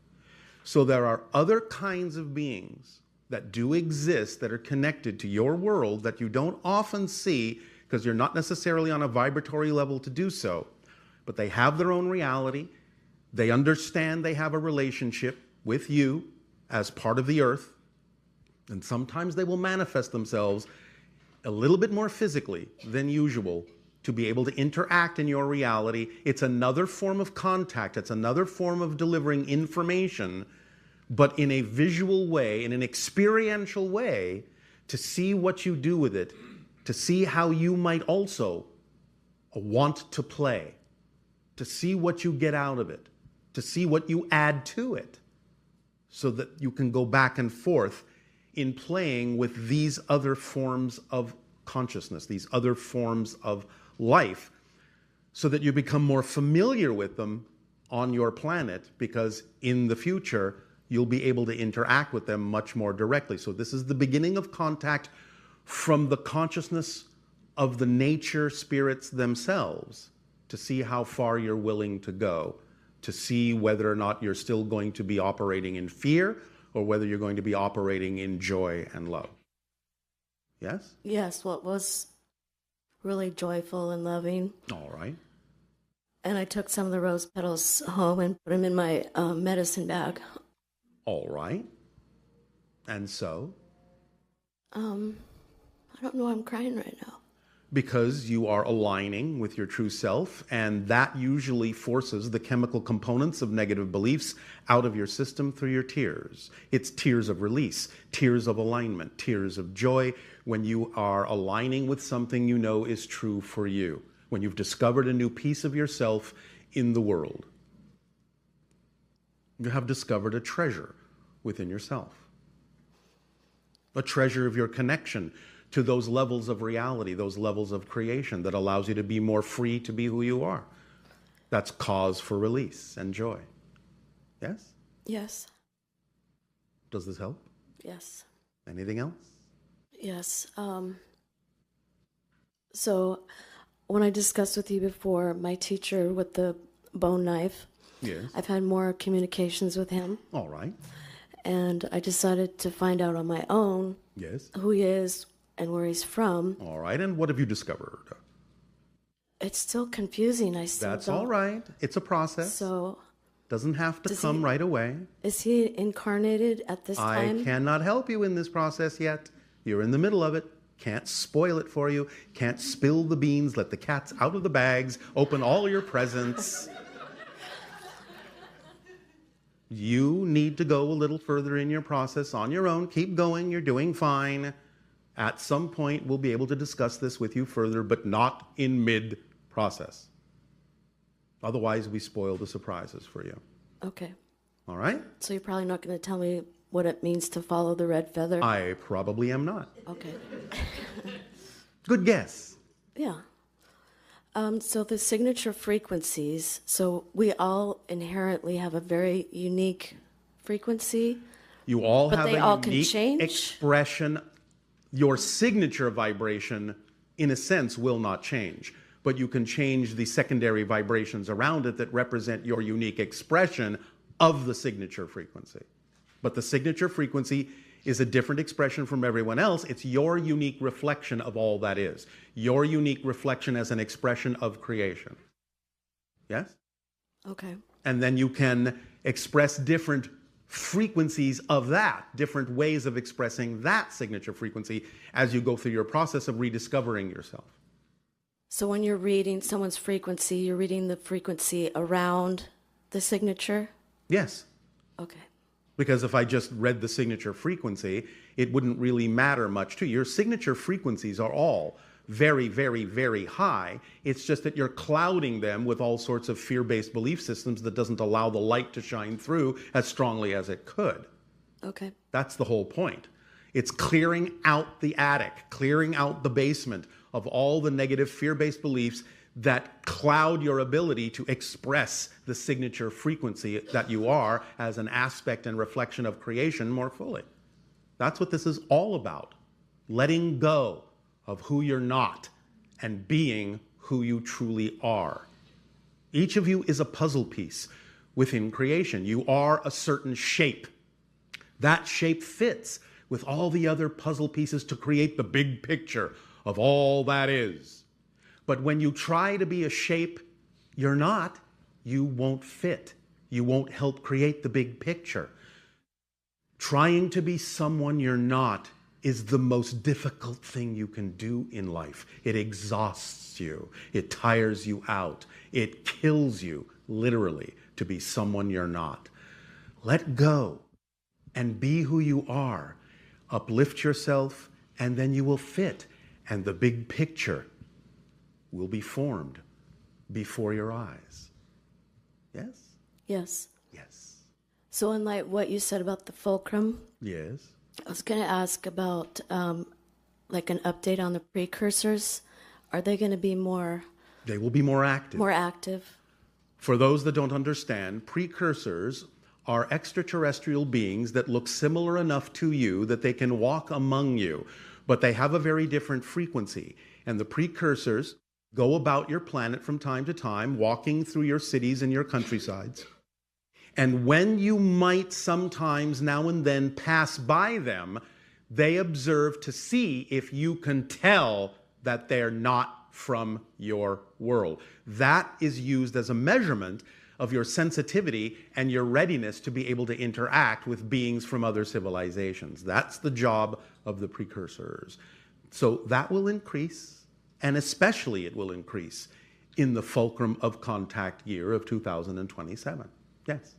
So there are other kinds of beings that do exist that are connected to your world that you don't often see because you're not necessarily on a vibratory level to do so, but they have their own reality. They understand they have a relationship with you as part of the earth, and sometimes they will manifest themselves a little bit more physically than usual to be able to interact in your reality. It's another form of contact. It's another form of delivering information, but in a visual way, in an experiential way, to see what you do with it, to see how you might also want to play, to see what you get out of it, to see what you add to it, so that you can go back and forth in playing with these other forms of consciousness, these other forms of life, so that you become more familiar with them on your planet, because in the future, you'll be able to interact with them much more directly. So this is the beginning of contact from the consciousness of the nature spirits themselves, to see how far you're willing to go, to see whether or not you're still going to be operating in fear or whether you're going to be operating in joy and love. Yes? Yes, well, it was really joyful and loving. All right. And I took some of the rose petals home and put them in my medicine bag. All right. And so? I don't know why I'm crying right now. Because you are aligning with your true self, and that usually forces the chemical components of negative beliefs out of your system through your tears. It's tears of release, tears of alignment, tears of joy when you are aligning with something you know is true for you, when you've discovered a new piece of yourself in the world. You have discovered a treasure within yourself, a treasure of your connection to those levels of reality, those levels of creation that allows you to be more free to be who you are. That's cause for release and joy. Yes? Yes. Does this help? Yes. Anything else? Yes. So when I discussed with you before, my teacher with the bone knife, Yes. I've had more communications with him. All right. And I decided to find out on my own Yes. who he is and where he's from. All right. And what have you discovered? It's still confusing. That's all right. It's a process. So Doesn't have to come right away. is he incarnated at this time? I cannot help you in this process yet. You're in the middle of it. Can't spoil it for you. Can't spill the beans. Let the cats out of the bags. Open all your presents. You need to go a little further in your process on your own. Keep going. You're doing fine. At some point, we'll be able to discuss this with you further, but not in mid-process. Otherwise, we spoil the surprises for you. Okay. All right? So you're probably not going to tell me what it means to follow the red feather? I probably am not. Okay. Good guess. Yeah. So the signature frequencies, so we all inherently have a very unique frequency. You all But have they a all can unique change? expression. Your signature vibration, in a sense, will not change. But you can change the secondary vibrations around it that represent your unique expression of the signature frequency. But the signature frequency is a different expression from everyone else. It's your unique reflection of all that is. Your unique reflection as an expression of creation. Yes? Okay. And then you can express different frequencies of that, different ways of expressing that signature frequency as you go through your process of rediscovering yourself. So when you're reading someone's frequency, you're reading the frequency around the signature? Yes. Okay. Because if I just read the signature frequency, it wouldn't really matter much to you. Your signature frequencies are all very, very, very high. It's just that you're clouding them with all sorts of fear-based belief systems that doesn't allow the light to shine through as strongly as it could. Okay. That's the whole point. It's clearing out the attic, clearing out the basement of all the negative fear-based beliefs that cloud your ability to express the signature frequency that you are as an aspect and reflection of creation more fully. That's what this is all about. Letting go of who you're not and being who you truly are. Each of you is a puzzle piece within creation. You are a certain shape. That shape fits with all the other puzzle pieces to create the big picture of all that is. But when you try to be a shape you're not, you won't fit. You won't help create the big picture. Trying to be someone you're not is the most difficult thing you can do in life. It exhausts you. It tires you out. It kills you, literally, to be someone you're not. Let go and be who you are. Uplift yourself, and then you will fit, and the big picture will be formed before your eyes. Yes? Yes. Yes. So in light of what you said about the Fulcrum, Yes. I was going to ask about like an update on the precursors. Are they going to be more They will be more active. active? For those that don't understand, precursors are extraterrestrial beings that look similar enough to you that they can walk among you, but they have a very different frequency. And the precursors go about your planet from time to time, walking through your cities and your countrysides. And when you might sometimes now and then pass by them, they observe to see if you can tell that they're not from your world. That is used as a measurement of your sensitivity and your readiness to be able to interact with beings from other civilizations. That's the job of the precursors. So that will increase, and especially it will increase in the Fulcrum of Contact year of 2027. Yes.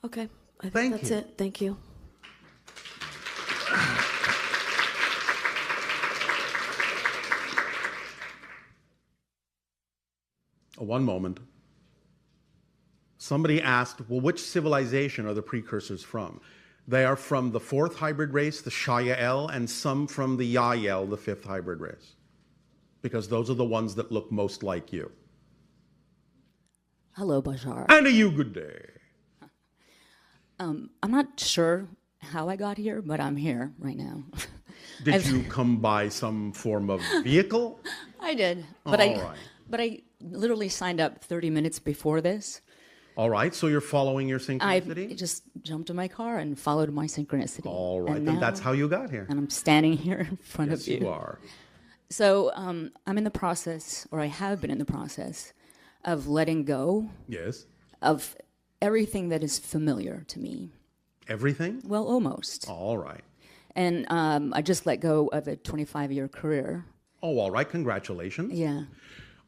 Okay. I think Thank that's you. it. Thank you. One moment. Somebody asked, well, which civilization are the precursors from? They are from the fourth hybrid race, the Shayael, and some from the Yael, the fifth hybrid race. Because those are the ones that look most like you. Hello, Bashar. And a you good day. I'm not sure how I got here, but I'm here right now. Did you come by some form of vehicle? I did, but All right. but I literally signed up 30 minutes before this. All right, so you're following your I synchronicity? just jumped in my car and followed my synchronicity. All right, And then now- that's how you got here. And I'm standing here in front Yes, of you. you are. So I'm in the process, or I have been in the process, of letting go Yes. of everything that is familiar to me. Everything? Well, almost. All right. And I just let go of a 25-year career. Oh, all right, congratulations. Yeah.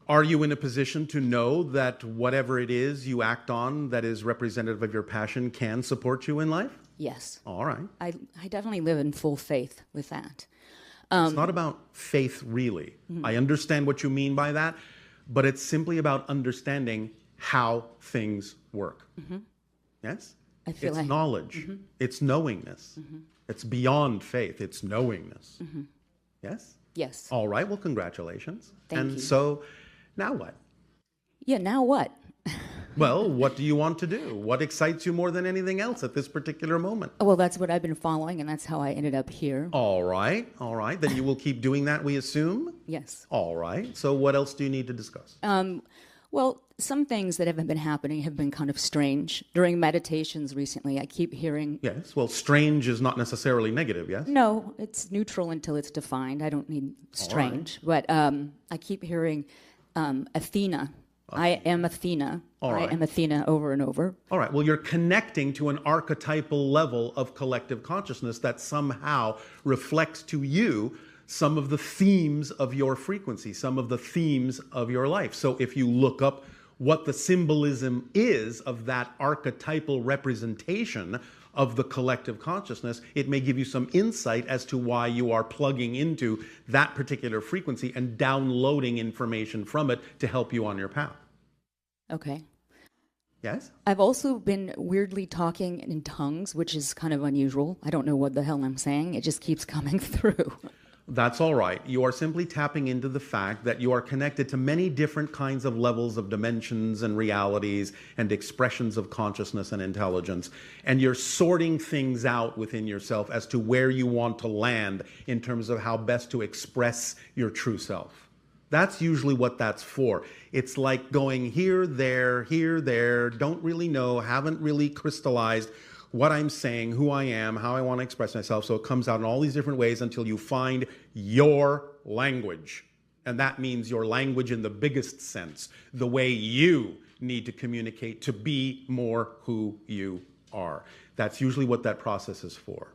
Are you in a position to know that whatever it is you act on that is representative of your passion can support you in life? Yes. All right. I definitely live in full faith with that. It's not about faith, really. I understand what you mean by that, but it's simply about understanding how things work. Yes? I feel it's like- knowledge. It's knowingness. It's beyond faith. It's knowingness. Yes? Yes. All right. Well, congratulations. Thank and you. so, now what? Yeah, now what? Well, what do you want to do? What excites you more than anything else at this particular moment? Well, that's what I've been following, and that's how I ended up here. All right. All right. Then you will keep doing that, we assume? Yes. All right. So, what else do you need to discuss? Well, some things that have been happening have been kind of strange. During meditations recently, I keep hearing... Yes. Well, strange is not necessarily negative, yes? No, it's neutral until it's defined. I don't need strange. But I keep hearing Athena. I am Athena. All right. I am Athena over and over. All right. Well, you're connecting to an archetypal level of collective consciousness that somehow reflects to you some of the themes of your frequency, some of the themes of your life. So if you look up what the symbolism is of that archetypal representation of the collective consciousness, it may give you some insight as to why you are plugging into that particular frequency and downloading information from it to help you on your path. Okay. Yes? I've also been weirdly talking in tongues, which is kind of unusual. I don't know what the hell I'm saying. It just keeps coming through. That's all right. You are simply tapping into the fact that you are connected to many different kinds of levels of dimensions and realities and expressions of consciousness and intelligence. And you're sorting things out within yourself as to where you want to land in terms of how best to express your true self. That's usually what that's for. It's like going here, there, don't really know, haven't really crystallized what I'm saying, who I am, how I want to express myself. So it comes out in all these different ways until you find your language. And that means your language in the biggest sense, the way you need to communicate to be more who you are. That's usually what that process is for.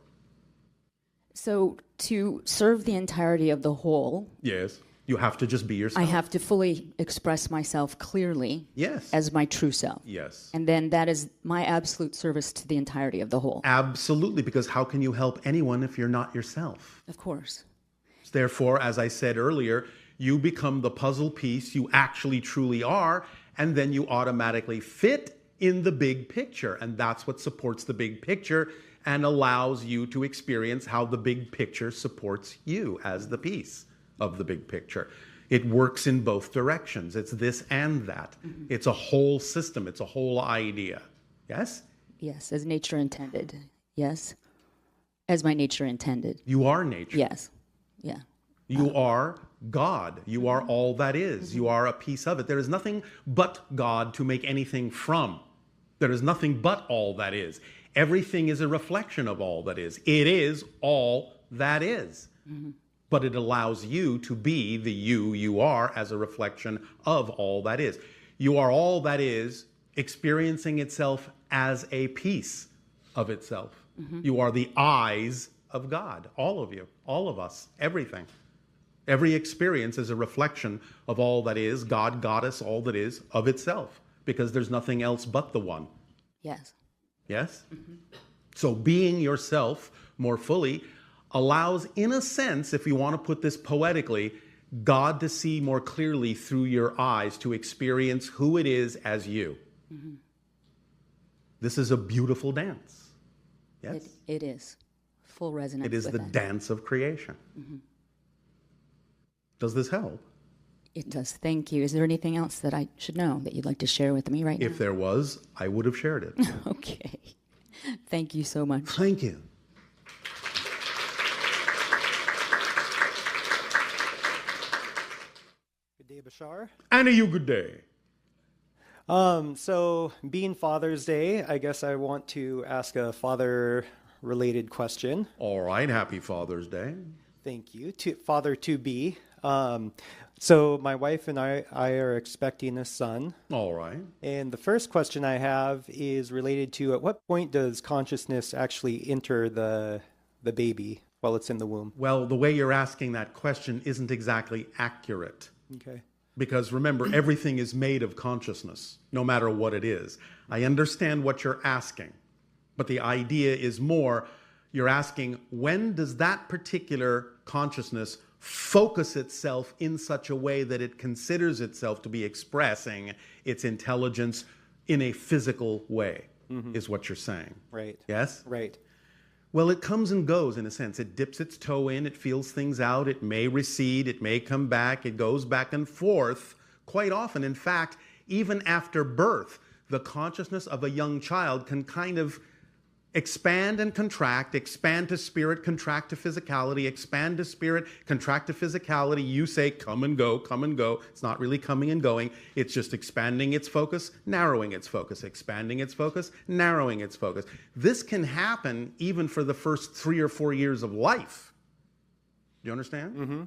So to serve the entirety of the whole, Yes. You have to just be yourself. I have to fully express myself clearly Yes. as my true self. Yes. And then that is my absolute service to the entirety of the whole. Absolutely, because how can you help anyone if you're not yourself? Of course. Therefore, as I said earlier, you become the puzzle piece you actually truly are, and then you automatically fit in the big picture. And that's what supports the big picture and allows you to experience how the big picture supports you as the piece of the big picture. It works in both directions. It's this and that. Mm-hmm. It's a whole system. It's a whole idea. Yes? Yes, as nature intended. Yes. As my nature intended. You are nature. Yes. Yeah. You are God. You are all that is. You are a piece of it. There is nothing but God to make anything from. There is nothing but all that is. Everything is a reflection of all that is. It is all that is. Mm-hmm. But it allows you to be the you are as a reflection of all that is. You are all that is experiencing itself as a piece of itself. Mm-hmm. You are the eyes of God, all of you, all of us, everything. Every experience is a reflection of all that is, God, Goddess, all that is, of itself, because there's nothing else but the one. Yes. Yes? Mm-hmm. So being yourself more fully allows, in a sense, if you want to put this poetically, God to see more clearly through your eyes, to experience who it is as you. Mm-hmm. This is a beautiful dance. Yes? It is. Full resonance. It is the dance of creation. Mm-hmm. Does this help? It does. Thank you. Is there anything else that I should know that you'd like to share with me right now? If there was, I would have shared it. Okay. Thank you so much. Thank you. Good day, Bashar. And a you good day. So being Father's Day, I guess I want to ask a father-related question. All right. Happy Father's Day. Thank you. Father to be. So my wife and I are expecting a son. All right. And the first question I have is related to, at what point does consciousness actually enter the baby while it's in the womb? Well, the way you're asking that question isn't exactly accurate. Okay. Because remember, everything is made of consciousness, no matter what it is. I understand what you're asking, but the idea is more, you're asking, when does that particular consciousness focus itself in such a way that it considers itself to be expressing its intelligence in a physical way, is what you're saying. Right. Yes? Right. Well, it comes and goes in a sense. It dips its toe in, it feels things out, it may recede, it may come back, it goes back and forth quite often. In fact, even after birth, the consciousness of a young child can kind of expand and contract, expand to spirit, contract to physicality, expand to spirit, contract to physicality. You say come and go, come and go. It's not really coming and going. It's just expanding its focus, narrowing its focus, expanding its focus, narrowing its focus. This can happen even for the first 3 or 4 years of life. Do you understand? Mm-hmm.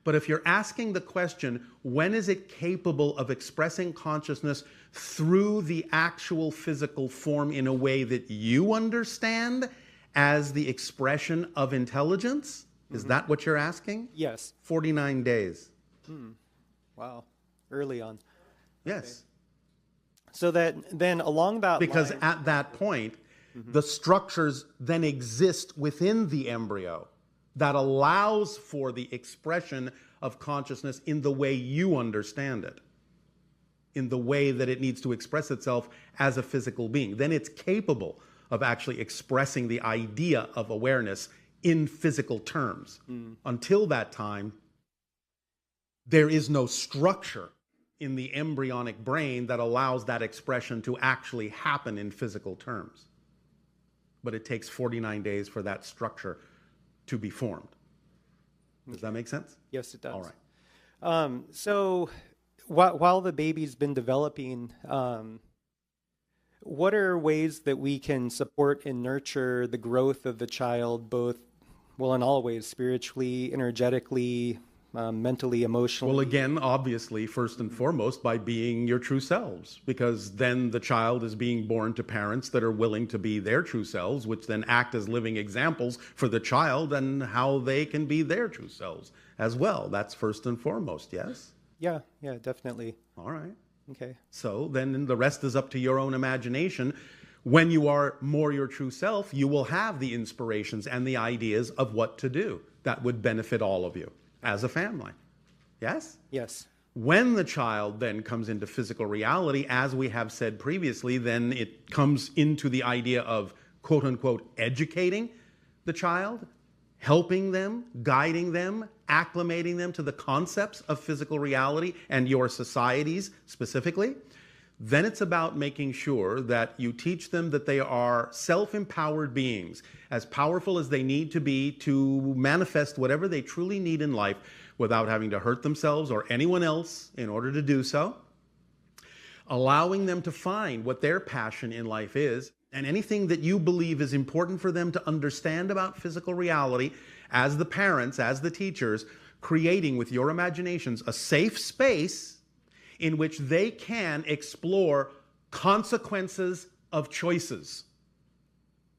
But if you're asking the question, when is it capable of expressing consciousness through the actual physical form in a way that you understand as the expression of intelligence? Is that what you're asking? Yes. 49 days. Wow. Early on. Yes. Okay. So that then along that because line, at that point, the structures then exist within the embryo that allows for the expression of consciousness in the way you understand it, in the way that it needs to express itself as a physical being. Then it's capable of actually expressing the idea of awareness in physical terms. Until that time, there is no structure in the embryonic brain that allows that expression to actually happen in physical terms. But it takes 49 days for that structure to be formed. Does that make sense? yes, it does. All right. So while the baby's been developing, what are ways that we can support and nurture the growth of the child, both, well, in all ways, spiritually, energetically, mentally, emotionally? Well, again, obviously, first and foremost, by being your true selves, because then the child is being born to parents that are willing to be their true selves, which then act as living examples for the child and how they can be their true selves as well. That's first and foremost, yes? Yeah, definitely. All right. Okay. So then the rest is up to your own imagination. When you are more your true self, you will have the inspirations and the ideas of what to do that would benefit all of you as a family. Yes? Yes. When the child then comes into physical reality, as we have said previously, then it comes into the idea of, quote unquote, educating the child, helping them, guiding them, acclimating them to the concepts of physical reality and your societies specifically. Then it's about making sure that you teach them that they are self-empowered beings, as powerful as they need to be to manifest whatever they truly need in life without having to hurt themselves or anyone else in order to do so. Allowing them to find what their passion in life is, and anything that you believe is important for them to understand about physical reality, as the parents, as the teachers, creating with your imaginations a safe space in which they can explore consequences of choices,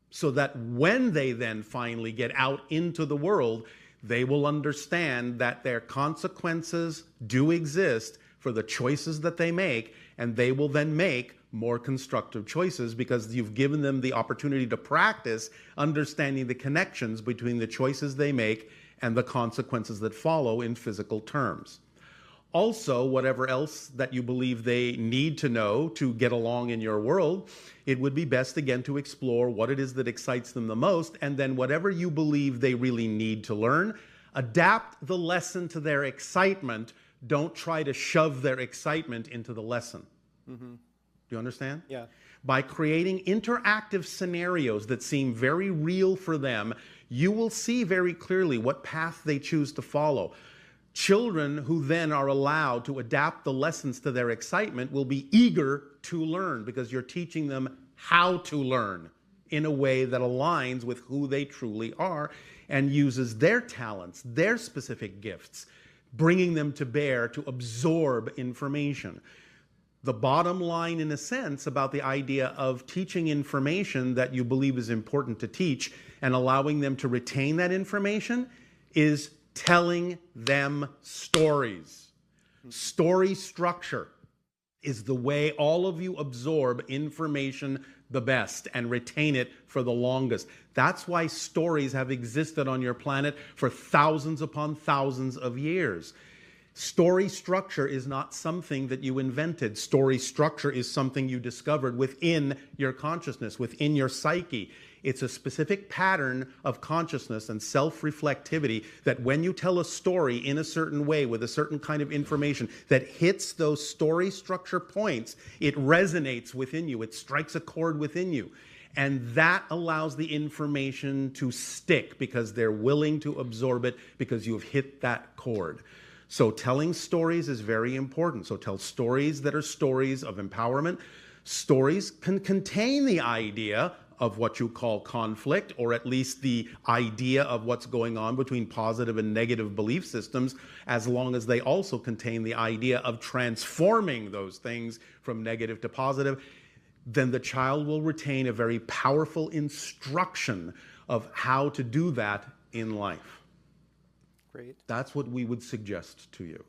so that when they then finally get out into the world, they will understand that their consequences do exist for the choices that they make, and they will then make more constructive choices because you've given them the opportunity to practice understanding the connections between the choices they make and the consequences that follow in physical terms. Also, whatever else that you believe they need to know to get along in your world, it would be best again to explore what it is that excites them the most, and then whatever you believe they really need to learn, adapt the lesson to their excitement. Don't try to shove their excitement into the lesson. Mm-hmm. Do you understand? Yeah. By creating interactive scenarios that seem very real for them, you will see very clearly what path they choose to follow. Children who then are allowed to adapt the lessons to their excitement will be eager to learn because you're teaching them how to learn in a way that aligns with who they truly are and uses their talents, their specific gifts, bringing them to bear to absorb information. The bottom line, in a sense, about the idea of teaching information that you believe is important to teach and allowing them to retain that information is telling them stories. Story structure is the way all of you absorb information the best and retain it for the longest. That's why stories have existed on your planet for thousands upon thousands of years. Story structure is not something that you invented. Story structure is something you discovered within your consciousness, within your psyche. It's a specific pattern of consciousness and self-reflectivity that when you tell a story in a certain way with a certain kind of information that hits those story structure points, it resonates within you. It strikes a chord within you. And that allows the information to stick because they're willing to absorb it because you've hit that chord. So telling stories is very important. So tell stories that are stories of empowerment. Stories can contain the idea of what you call conflict, or at least the idea of what's going on between positive and negative belief systems, as long as they also contain the idea of transforming those things from negative to positive. Then the child will retain a very powerful instruction of how to do that in life. Great. That's what we would suggest to you.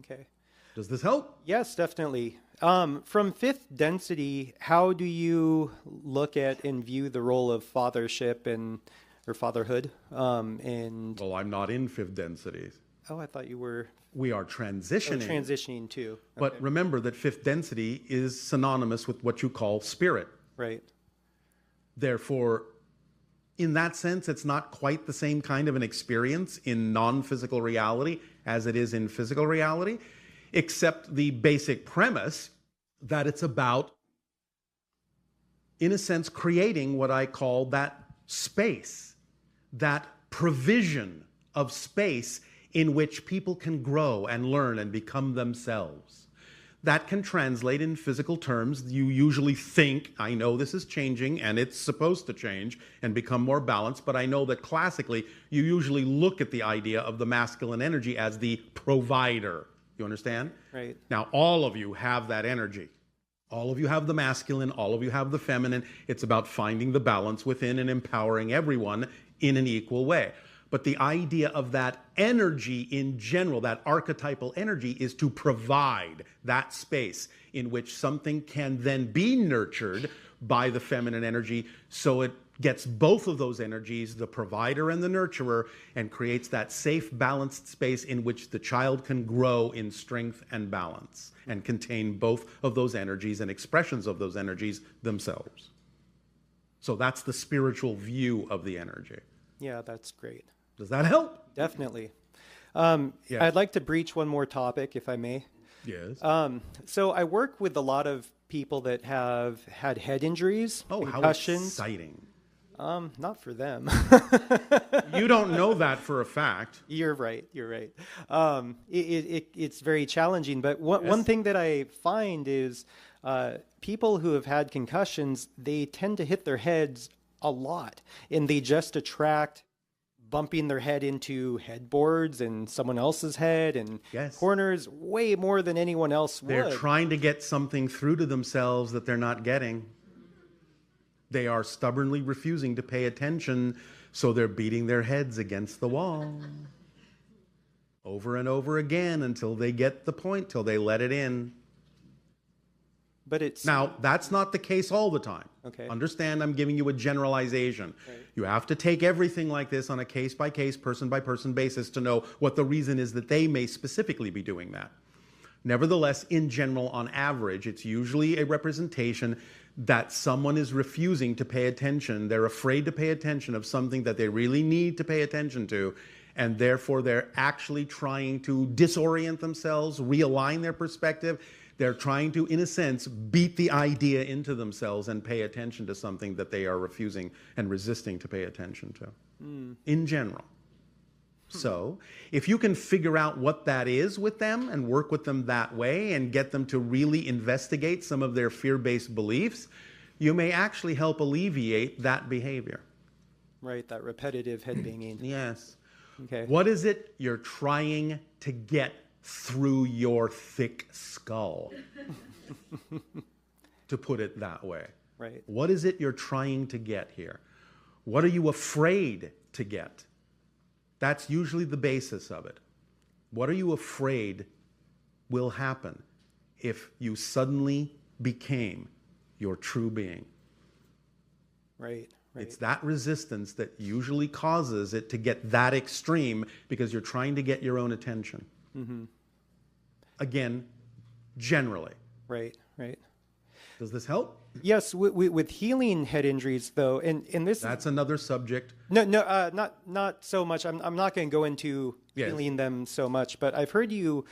Okay. Does this help? Yes, definitely. From fifth density, how do you look at and view the role of fathership or fatherhood? Well, I'm not in fifth density. Oh, I thought you were. We are transitioning. Oh, transitioning too. But Okay. remember that fifth density is synonymous with what you call spirit. Right. Therefore, in that sense, it's not quite the same kind of an experience in non-physical reality as it is in physical reality, except the basic premise that it's about, in a sense, creating what I call that space, that provision of space in which people can grow and learn and become themselves. that can translate in physical terms. You usually think, I know this is changing and it's supposed to change and become more balanced, but I know that classically you usually look at the idea of the masculine energy as the provider. You understand? Right. Now, all of you have that energy. All of you have the masculine, all of you have the feminine. It's about finding the balance within and empowering everyone in an equal way. But the idea of that energy in general, that archetypal energy, is to provide that space in which something can then be nurtured by the feminine energy, so it gets both of those energies, the provider and the nurturer, and creates that safe, balanced space in which the child can grow in strength and balance and contain both of those energies and expressions of those energies themselves. So that's the spiritual view of the energy. Yeah, that's great. Does that help? Definitely. Yes. I'd like to breach one more topic, if I may. Yes. So I work with a lot of people that have had head injuries, Oh, how concussions. exciting. Not for them. You don't know that for a fact. You're right. You're right. It's very challenging. But one thing that I find is people who have had concussions, they tend to hit their heads a lot, and they just attract bumping their head into headboards and someone else's head and corners way more than anyone else would. They're trying to get something through to themselves that they're not getting. They are stubbornly refusing to pay attention, so they're beating their heads against the wall over and over again until they get the point, till they let it in. But it's now, that's not the case all the time. Okay. Understand, I'm giving you a generalization. Right. You have to take everything like this on a case-by-case, person-by-person basis to know what the reason is that they may specifically be doing that. Nevertheless, in general, on average, it's usually a representation that someone is refusing to pay attention. They're afraid to pay attention of something that they really need to pay attention to, and therefore they're actually trying to disorient themselves, realign their perspective. They're trying to, in a sense, beat the idea into themselves and pay attention to something that they are refusing and resisting to pay attention to, in general. So, if you can figure out what that is with them and work with them that way and get them to really investigate some of their fear-based beliefs, you may actually help alleviate that behavior. Right, that repetitive head banging. Yes. Okay. What is it you're trying to get through your thick skull? To put it that way. Right. What is it you're trying to get here? What are you afraid to get? That's usually the basis of it. What are you afraid will happen if you suddenly became your true being? Right. It's that resistance that usually causes it to get that extreme because you're trying to get your own attention. Mm-hmm. Again, generally. Right. Does this help? Yes, with healing head injuries, though, and this that's another subject. No, not so much. I'm not going to go into healing them so much, but I've heard you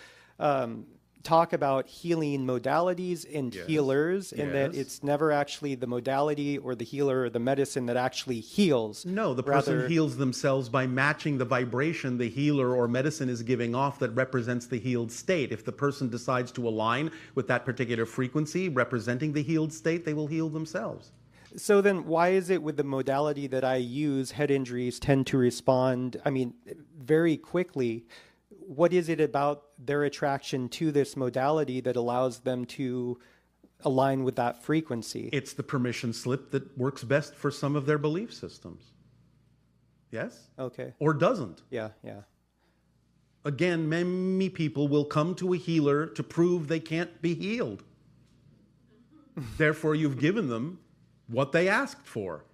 talk about healing modalities and healers, and that it's never actually the modality or the healer or the medicine that actually heals. No, the person heals themselves by matching the vibration the healer or medicine is giving off that represents the healed state. If the person decides to align with that particular frequency representing the healed state, they will heal themselves. So then why is it with the modality that I use, head injuries tend to respond, very quickly? What is it about their attraction to this modality that allows them to align with that frequency? It's the permission slip that works best for some of their belief systems. Yes? Okay. Or doesn't. Yeah. Again, many people will come to a healer to prove they can't be healed. Therefore, you've given them what they asked for.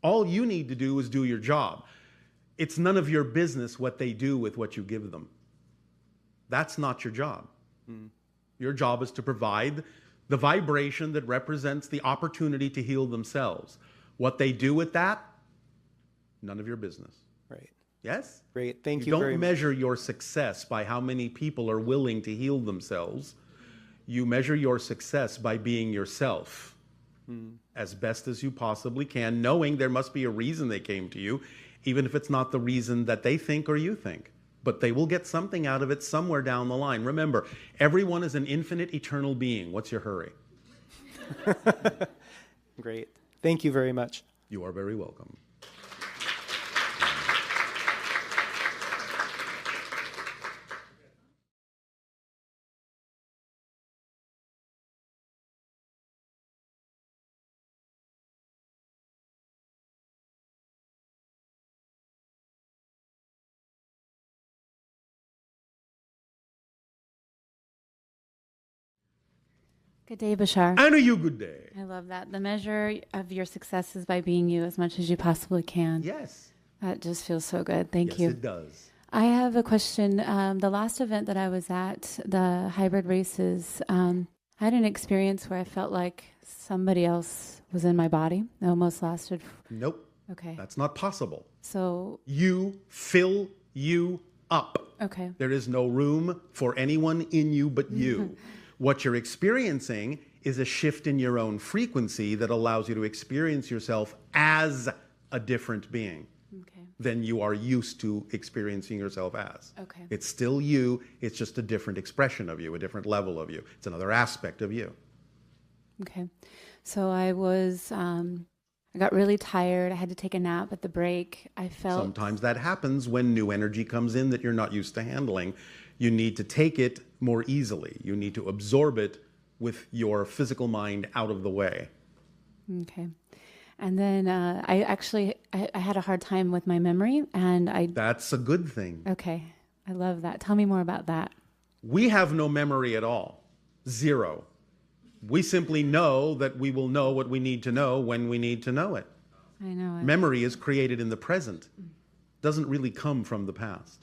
All you need to do is do your job. It's none of your business what they do with what you give them. That's not your job. Your job is to provide the vibration that represents the opportunity to heal themselves. What they do with that, none of your business. Right. Yes? Great. Thank you You very don't much. measure your success by how many people are willing to heal themselves. You measure your success by being yourself as best as you possibly can, knowing there must be a reason they came to you, even if it's not the reason that they think or you think. but they will get something out of it somewhere down the line. Remember, everyone is an infinite, eternal being. What's your hurry? Great. Thank you very much. You are very welcome. Good day, Bashar. And a you good day. I love that. The measure of your success is by being you as much as you possibly can. Yes. That just feels so good. Thank you. Yes, it does. I have a question. The last event that I was at, the hybrid races, I had an experience where I felt like somebody else was in my body. It almost lasted. Nope. Okay. That's not possible. So. You fill you up. Okay. There is no room for anyone in you but you. What you're experiencing is a shift in your own frequency that allows you to experience yourself as a different being than you are used to experiencing yourself as. Okay. It's still you, it's just a different expression of you, a different level of you. It's another aspect of you. Okay. So I was, I got really tired. I had to take a nap at the break. I felt... Sometimes that happens when new energy comes in that you're not used to handling. You need to take it more easily. You need to absorb it with your physical mind out of the way. Okay. And then I had a hard time with my memory, and That's a good thing. Okay. I love that. Tell me more about that. We have no memory at all. Zero. We simply know that we will know what we need to know when we need to know it. I know. Memory is created in the present. Doesn't really come from the past.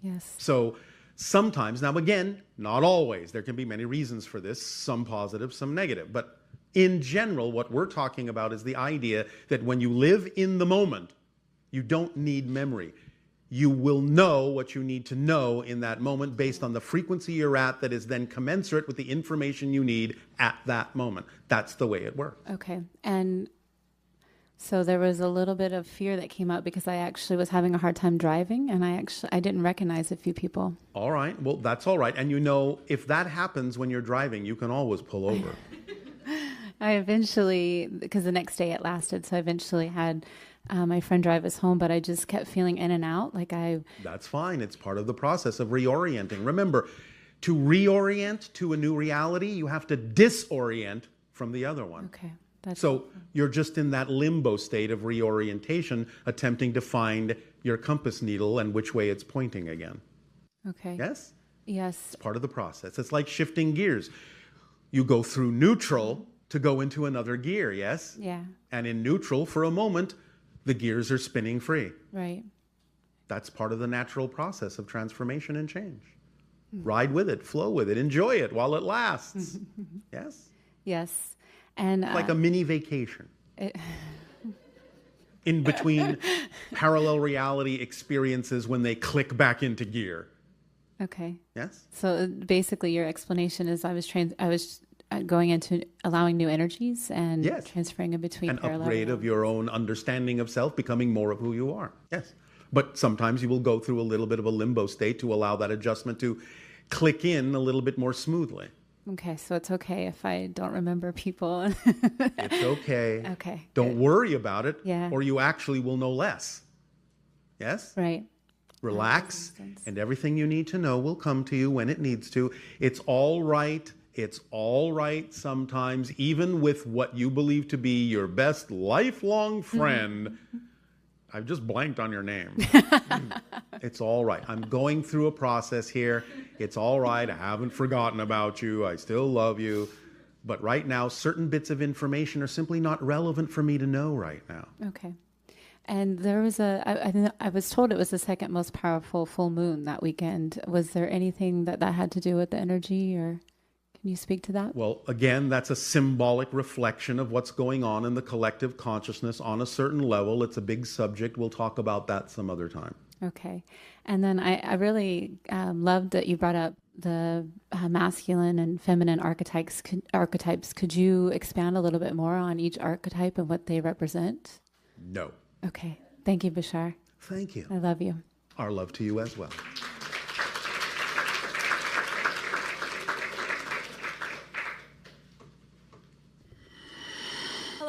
Yes. So sometimes, now again, not always. There can be many reasons for this, some positive, some negative. But in general, what we're talking about is the idea that when you live in the moment, you don't need memory. You will know what you need to know in that moment based on the frequency you're at that is then commensurate with the information you need at that moment. That's the way it works. Okay. And so there was a little bit of fear that came up because I actually was having a hard time driving, and I didn't recognize a few people. All right. Well, that's all right. And you know, if that happens when you're driving, you can always pull over. I eventually, because the next day it lasted, so I eventually had my friend drive us home, but I just kept feeling in and out. That's fine. It's part of the process of reorienting. Remember, to reorient to a new reality, you have to disorient from the other one. Okay. So you're just in that limbo state of reorientation, attempting to find your compass needle and which way it's pointing again. Okay. Yes? Yes. It's part of the process. It's like shifting gears. You go through neutral to go into another gear, yes? Yeah. And in neutral, for a moment, the gears are spinning free. Right. That's part of the natural process of transformation and change. Ride with it, flow with it, enjoy it while it lasts. Yes? Yes. And like a mini vacation. In between parallel reality experiences when they click back into gear. Okay. Yes? So basically your explanation is I was going into allowing new energies and transferring in between an parallel upgrade of your own understanding of self, becoming more of who you are. Yes. But sometimes you will go through a little bit of a limbo state to allow that adjustment to click in a little bit more smoothly. Okay, so it's okay if I don't remember people. It's okay. Okay. Don't worry about it, Yeah. or you actually will know less. Yes? Right. Relax, and everything you need to know will come to you when it needs to. It's all right. It's all right sometimes, even with what you believe to be your best lifelong friend. I've just blanked on your name. It's all right. I'm going through a process here. It's all right. I haven't forgotten about you. I still love you. But right now, certain bits of information are simply not relevant for me to know right now. Okay. And there was I was told it was the second most powerful full moon that weekend. Was there anything that had to do with the energy, or can you speak to that? Well, again, that's a symbolic reflection of what's going on in the collective consciousness on a certain level. It's a big subject. We'll talk about that some other time. Okay. And then I really loved that you brought up the masculine and feminine archetypes. Could you expand a little bit more on each archetype and what they represent? No. Okay. Thank you, Bashar. Thank you. I love you. Our love to you as well.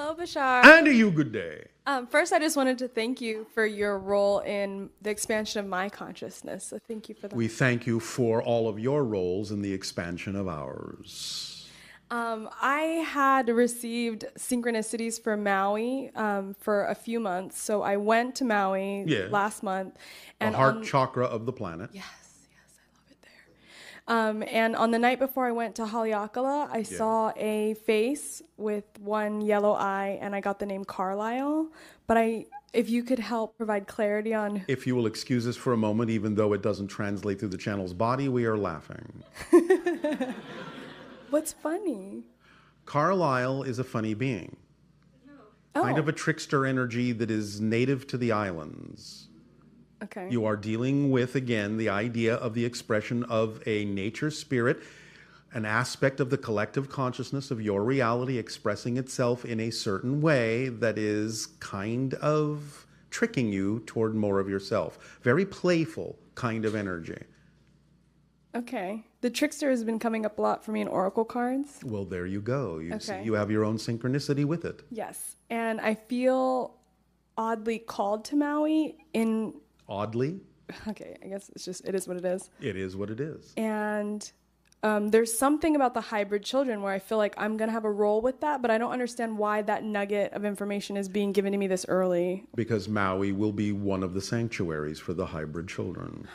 Hello, Bashar. And to you, good day. First, I just wanted to thank you for your role in the expansion of my consciousness. So thank you for that. We thank you for all of your roles in the expansion of ours. I had received synchronicities for Maui for a few months. So I went to Maui last month. And the heart chakra of the planet. Yes, I love it there. And on the night before I went to Haleakala, I saw a face with one yellow eye, and I got the name Carlisle. But if you could help provide clarity on... If you will excuse us for a moment, even though it doesn't translate through the channel's body, we are laughing. What's funny? Carlisle is a funny being. Kind of a trickster energy that is native to the islands. Okay. You are dealing with, again, the idea of the expression of a nature spirit, an aspect of the collective consciousness of your reality expressing itself in a certain way that is kind of tricking you toward more of yourself. Very playful kind of energy. Okay. The trickster has been coming up a lot for me in oracle cards. Well, there you go. You have your own synchronicity with it. Yes. And I feel oddly called to Maui in... Oddly? Okay, I guess it is what it is. It is what it is. And there's something about the hybrid children where I feel like I'm going to have a role with that, but I don't understand why that nugget of information is being given to me this early. Because Maui will be one of the sanctuaries for the hybrid children.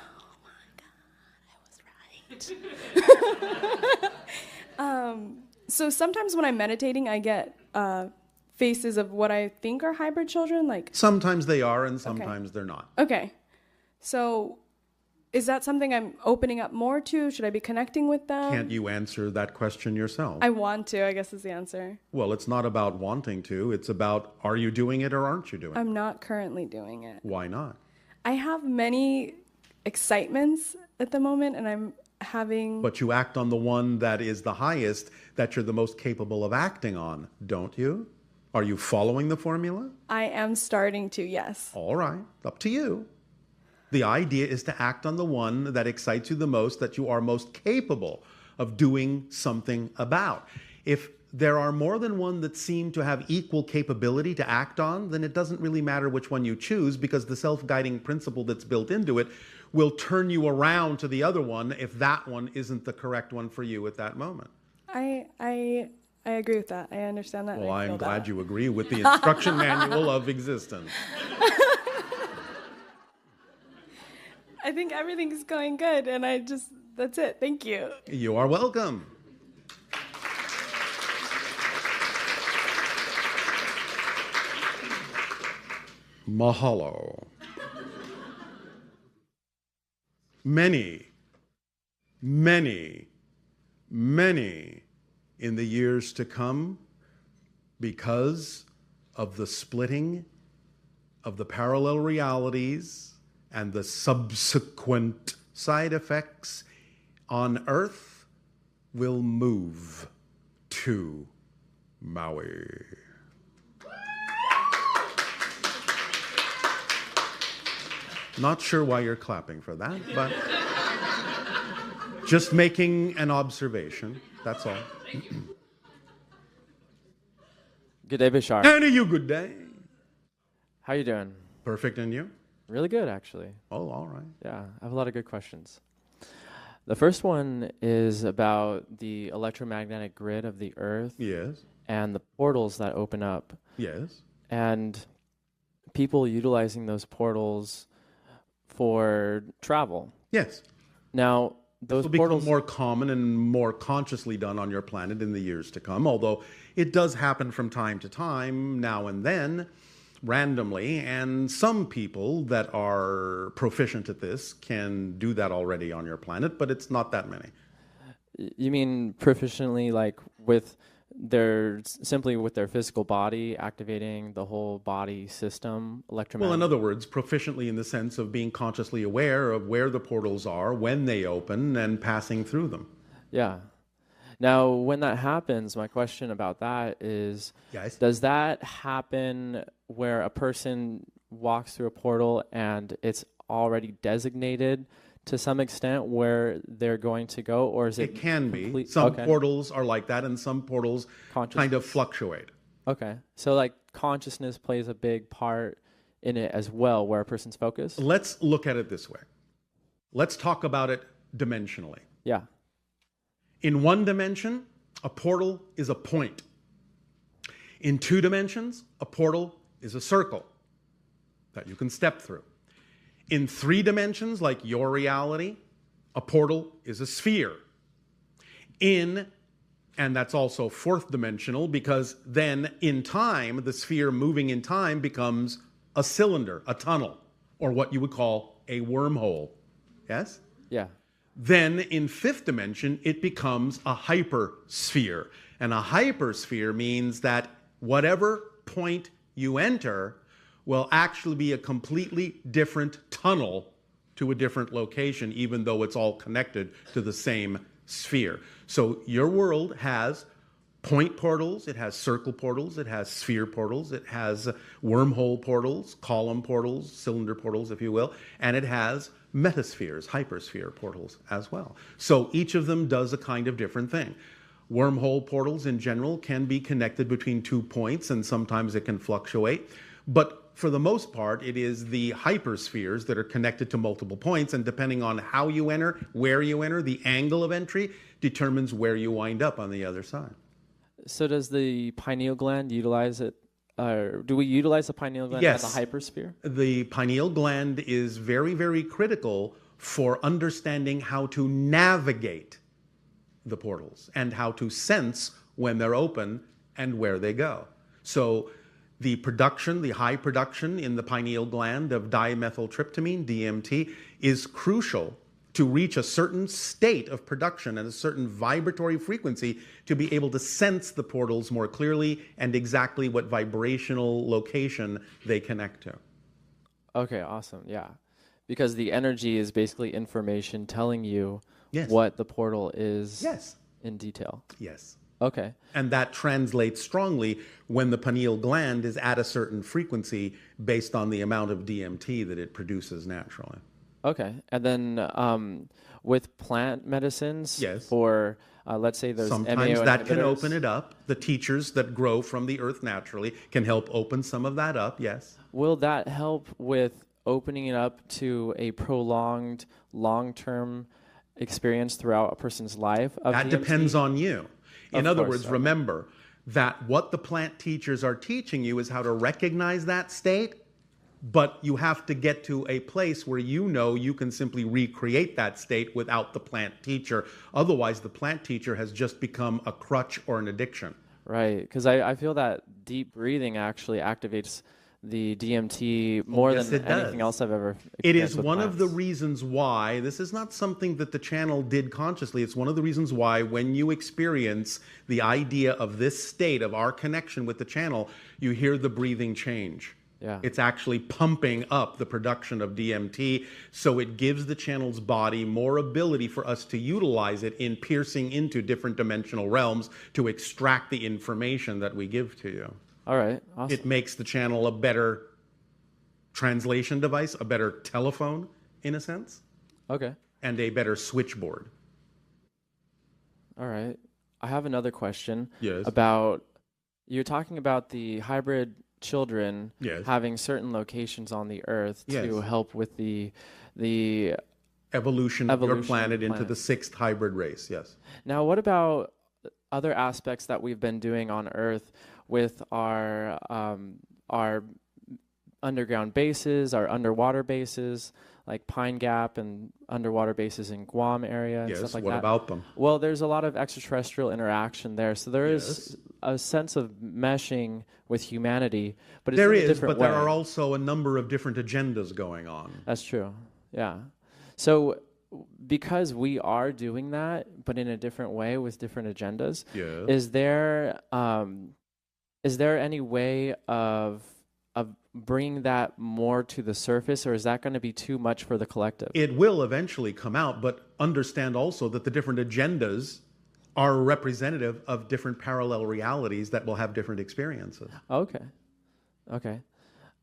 So sometimes when I'm meditating, I get faces of what I think are hybrid children. Like sometimes they are, and sometimes they're not. Okay, so is that something I'm opening up more to? Should I be connecting with them? Can't you answer that question yourself? I want to, I guess is the answer. Well, it's not about wanting to. It's about, are you doing it or aren't you doing it? I'm not currently doing it. Why not? I have many excitements at the moment, and I'm having... But you act on the one that is the highest, that you're the most capable of acting on, don't you? Are you following the formula? I am starting to, yes. All right, up to you. The idea is to act on the one that excites you the most, that you are most capable of doing something about. If there are more than one that seem to have equal capability to act on, then it doesn't really matter which one you choose, because the self-guiding principle that's built into it will turn you around to the other one if that one isn't the correct one for you at that moment. I agree with that. I understand that. Well, I'm glad you agree with the instruction manual of existence. I think everything's going good, and that's it. Thank you. You are welcome. Mahalo. Many, many, many in the years to come, because of the splitting of the parallel realities and the subsequent side effects on Earth, will move to Maui. Not sure why you're clapping for that, but just making an observation, that's all. Good day, Bashar. And to you, good day. How you doing? Perfect, and you? Really good, actually. Oh, all right. Yeah, I have a lot of good questions. The first one is about the electromagnetic grid of the Earth. Yes. And the portals that open up. Yes. And people utilizing those portals for travel. Yes. Now, those this will portals become more common and more consciously done on your planet in the years to come, although it does happen from time to time, now and then, randomly, and some people that are proficient at this can do that already on your planet, but it's not that many. You mean proficiently, like with simply with their physical body, activating the whole body system, electromagnetic? Well, in other words, proficiently in the sense of being consciously aware of where the portals are, when they open, and passing through them. Yeah. Now, when that happens, my question about that is, yes, does that happen where a person walks through a portal and it's already designated to some extent where they're going to go, or is it? It can be. Some portals are like that, and some portals kind of fluctuate. Okay. So like consciousness plays a big part in it as well, where a person's focused? Let's look at it this way. Let's talk about it dimensionally. Yeah. In one dimension, a portal is a point. In 2 dimensions, a portal is a circle that you can step through. In 3 dimensions, like your reality, a portal is a sphere. And that's also 4th dimensional, because then in time, the sphere moving in time becomes a cylinder, a tunnel, or what you would call a wormhole. Yes? Yeah. Then in 5th dimension, it becomes a hypersphere. And a hypersphere means that whatever point you enter will actually be a completely different tunnel to a different location, even though it's all connected to the same sphere. So your world has point portals, it has circle portals, it has sphere portals, it has wormhole portals, column portals, cylinder portals, if you will, and it has metaspheres, hypersphere portals as well. So each of them does a kind of different thing. Wormhole portals in general can be connected between 2 points, and sometimes it can fluctuate. But for the most part, it is the hyperspheres that are connected to multiple points, and depending on how you enter, where you enter, the angle of entry determines where you wind up on the other side. So does the pineal gland utilize it? Do we utilize the pineal gland Yes. as a hypersphere? The pineal gland is very, very critical for understanding how to navigate the portals and how to sense when they're open and where they go. So the production, the high production in the pineal gland of dimethyltryptamine, DMT, is crucial to reach a certain state of production and a certain vibratory frequency to be able to sense the portals more clearly and exactly what vibrational location they connect to. Okay, awesome. Yeah. Because the energy is basically information telling you Yes. what the portal is Yes. in detail. Yes. Okay. And that translates strongly when the pineal gland is at a certain frequency based on the amount of DMT that it produces naturally. Okay. And then with plant medicines, Yes. for let's say there's Sometimes MAO that can inhibitors. open it up. The teachers that grow from the earth naturally can help open some of that up, yes. Will that help with opening it up to a prolonged, long-term experience throughout a person's life of That DMT? depends on you. In Of other course, words, okay. remember that what the plant teachers are teaching you is how to recognize that state, but you have to get to a place where you know you can simply recreate that state without the plant teacher. Otherwise, the plant teacher has just become a crutch or an addiction. Right, because I feel that deep breathing actually activates the DMT more Yes, than it does. anything else I've ever experienced. It is with one of the plants. reasons why, this is not something that the channel did consciously, it's one of the reasons why when you experience the idea of this state of our connection with the channel, you hear the breathing change. Yeah. It's actually pumping up the production of DMT, so it gives the channel's body more ability for us to utilize it in piercing into different dimensional realms to extract the information that we give to you. All right, awesome. It makes the channel a better translation device, a better telephone, in a sense, Okay, and a better switchboard. all right. I have another question. Yes. About, you're talking about the hybrid children Yes. having certain locations on the Earth Yes. to help with the Evolution of your Evolution of planet the into planet. the 6th hybrid race, yes. Now, what about other aspects that we've been doing on Earth with our underground bases, our underwater bases, like Pine Gap and underwater bases in Guam area and Yes, stuff like what that? about them? Well, there's a lot of extraterrestrial interaction there, so there Yes. is a sense of meshing with humanity, but it's There in a is, different but there way. are also a number of different agendas going on. That's true. Yeah. So because we are doing that, but in a different way with different agendas, Yes. is there any way of bringing that more to the surface, or is that going to be too much for the collective? It will eventually come out, but understand also that the different agendas are representative of different parallel realities that will have different experiences. Okay.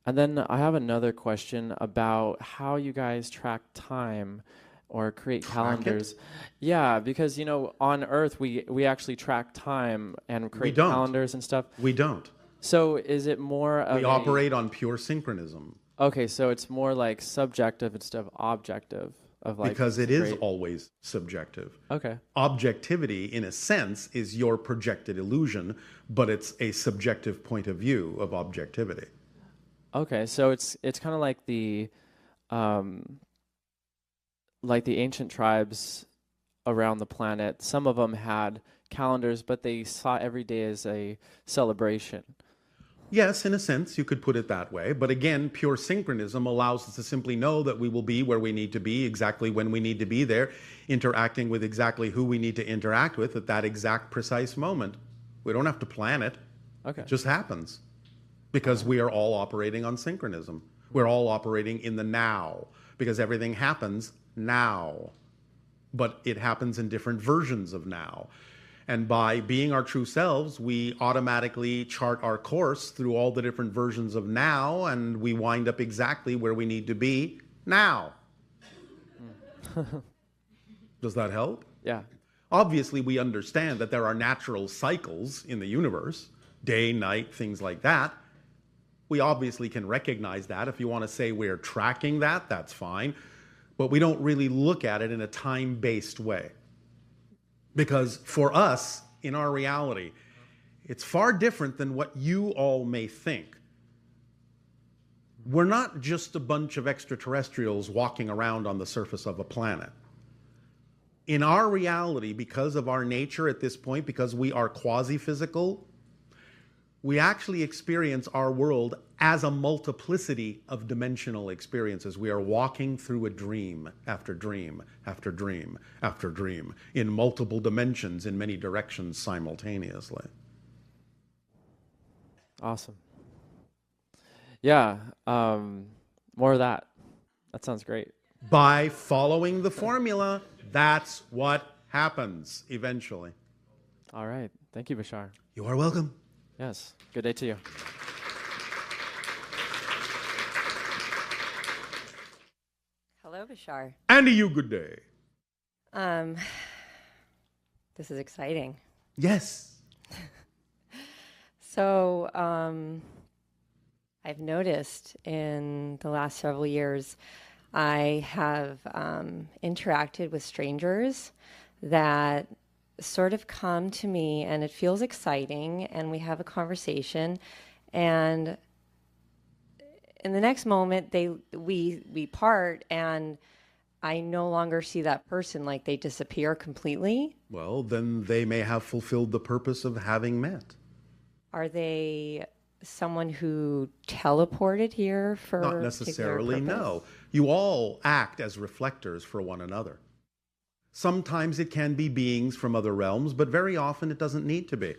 And then I have another question about how you guys track time or create calendars. Yeah, because on Earth we actually track time and create don't. calendars and stuff. We don't. So is it more of We operate on pure synchronism. Okay, so it's more like subjective instead of objective. Because it is always subjective. Okay. Objectivity, in a sense, is your projected illusion, but it's a subjective point of view of objectivity. Okay, so it's kind of like the ancient tribes around the planet. Some of them had calendars, but they saw every day as a celebration. Yes, in a sense, you could put it that way. But again, pure synchronism allows us to simply know that we will be where we need to be, exactly when we need to be there, interacting with exactly who we need to interact with at that exact precise moment. We don't have to plan it. Okay. It just happens. Because we are all operating on synchronism. We're all operating in the now. Because everything happens now. But it happens in different versions of now. And by being our true selves, we automatically chart our course through all the different versions of now, and we wind up exactly where we need to be now. Does that help? Yeah. Obviously, we understand that there are natural cycles in the universe, day, night, things like that. We obviously can recognize that. If you want to say we're tracking that, that's fine. But we don't really look at it in a time-based way. Because for us, in our reality, it's far different than what you all may think. We're not just a bunch of extraterrestrials walking around on the surface of a planet. In our reality, because of our nature at this point, because we are quasi-physical, we actually experience our world as a multiplicity of dimensional experiences. We are walking through a dream after dream after dream after dream in multiple dimensions in many directions simultaneously. Awesome. Yeah, more of that. That sounds great. By following the formula, that's what happens eventually. All right. Thank you, Bashar. You are welcome. Yes. Good day to you. Hello, Bashar. And to you, good day. This is exciting. Yes. So, I've noticed in the last several years, I have interacted with strangers that sort of come to me, and it feels exciting, and we have a conversation, and in the next moment we part, and I no longer see that person, like they disappear completely. Well, then they may have fulfilled the purpose of having met. Are they someone who teleported here for Not necessarily, no. You all act as reflectors for one another. Sometimes it can be beings from other realms, but very often it doesn't need to be.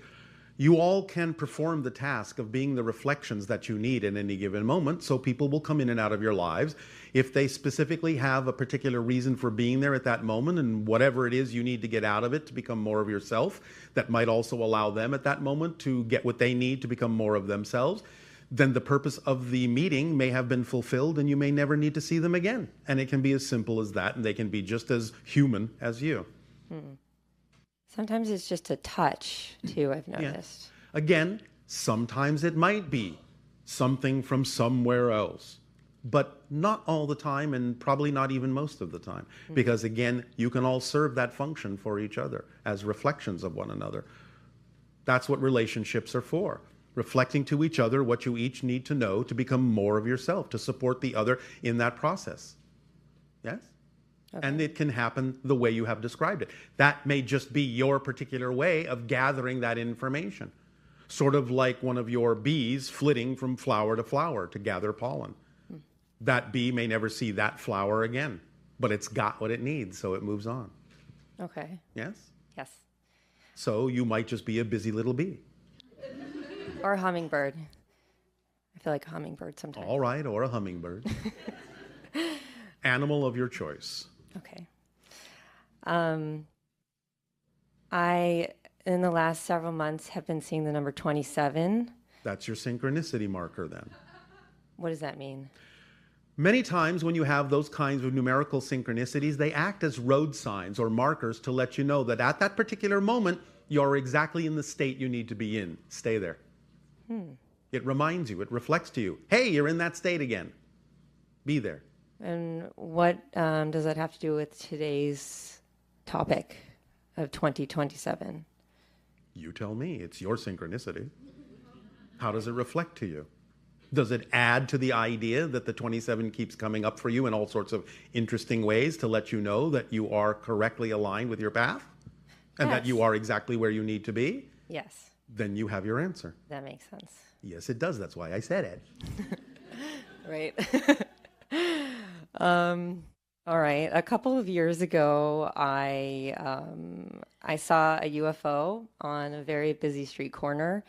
You all can perform the task of being the reflections that you need in any given moment, so people will come in and out of your lives. If they specifically have a particular reason for being there at that moment, and whatever it is you need to get out of it to become more of yourself, that might also allow them at that moment to get what they need to become more of themselves, then the purpose of the meeting may have been fulfilled and you may never need to see them again. And it can be as simple as that, and they can be just as human as you. Sometimes it's just a touch, too, I've noticed. Yeah. Again, sometimes it might be something from somewhere else, but not all the time, and probably not even most of the time. Because again, you can all serve that function for each other as reflections of one another. That's what relationships are for. Reflecting to each other what you each need to know to become more of yourself, to support the other in that process. Yes? Okay. And it can happen the way you have described it. That may just be your particular way of gathering that information. Sort of like one of your bees flitting from flower to flower to gather pollen. That bee may never see that flower again, but it's got what it needs, so it moves on. Okay. Yes? Yes. So you might just be a busy little bee. Or a hummingbird. I feel like a hummingbird sometimes. All right, or a hummingbird. Animal of your choice. Okay. I, in the last several months, have been seeing the number 27. That's your synchronicity marker then. What does that mean? Many times when you have those kinds of numerical synchronicities, they act as road signs or markers to let you know that at that particular moment, you're exactly in the state you need to be in. Stay there. It reminds you, it reflects to you, hey, you're in that state again. Be there. And what does that have to do with today's topic of 2027? You tell me. It's your synchronicity. How does it reflect to you? Does it add to the idea that the 27 keeps coming up for you in all sorts of interesting ways to let you know that you are correctly aligned with your path? And that you are exactly where you need to be? Yes. Then you have your answer. That makes sense. Yes, it does. That's why I said it. Right. All right. A couple of years ago, I saw a UFO on a very busy street corner.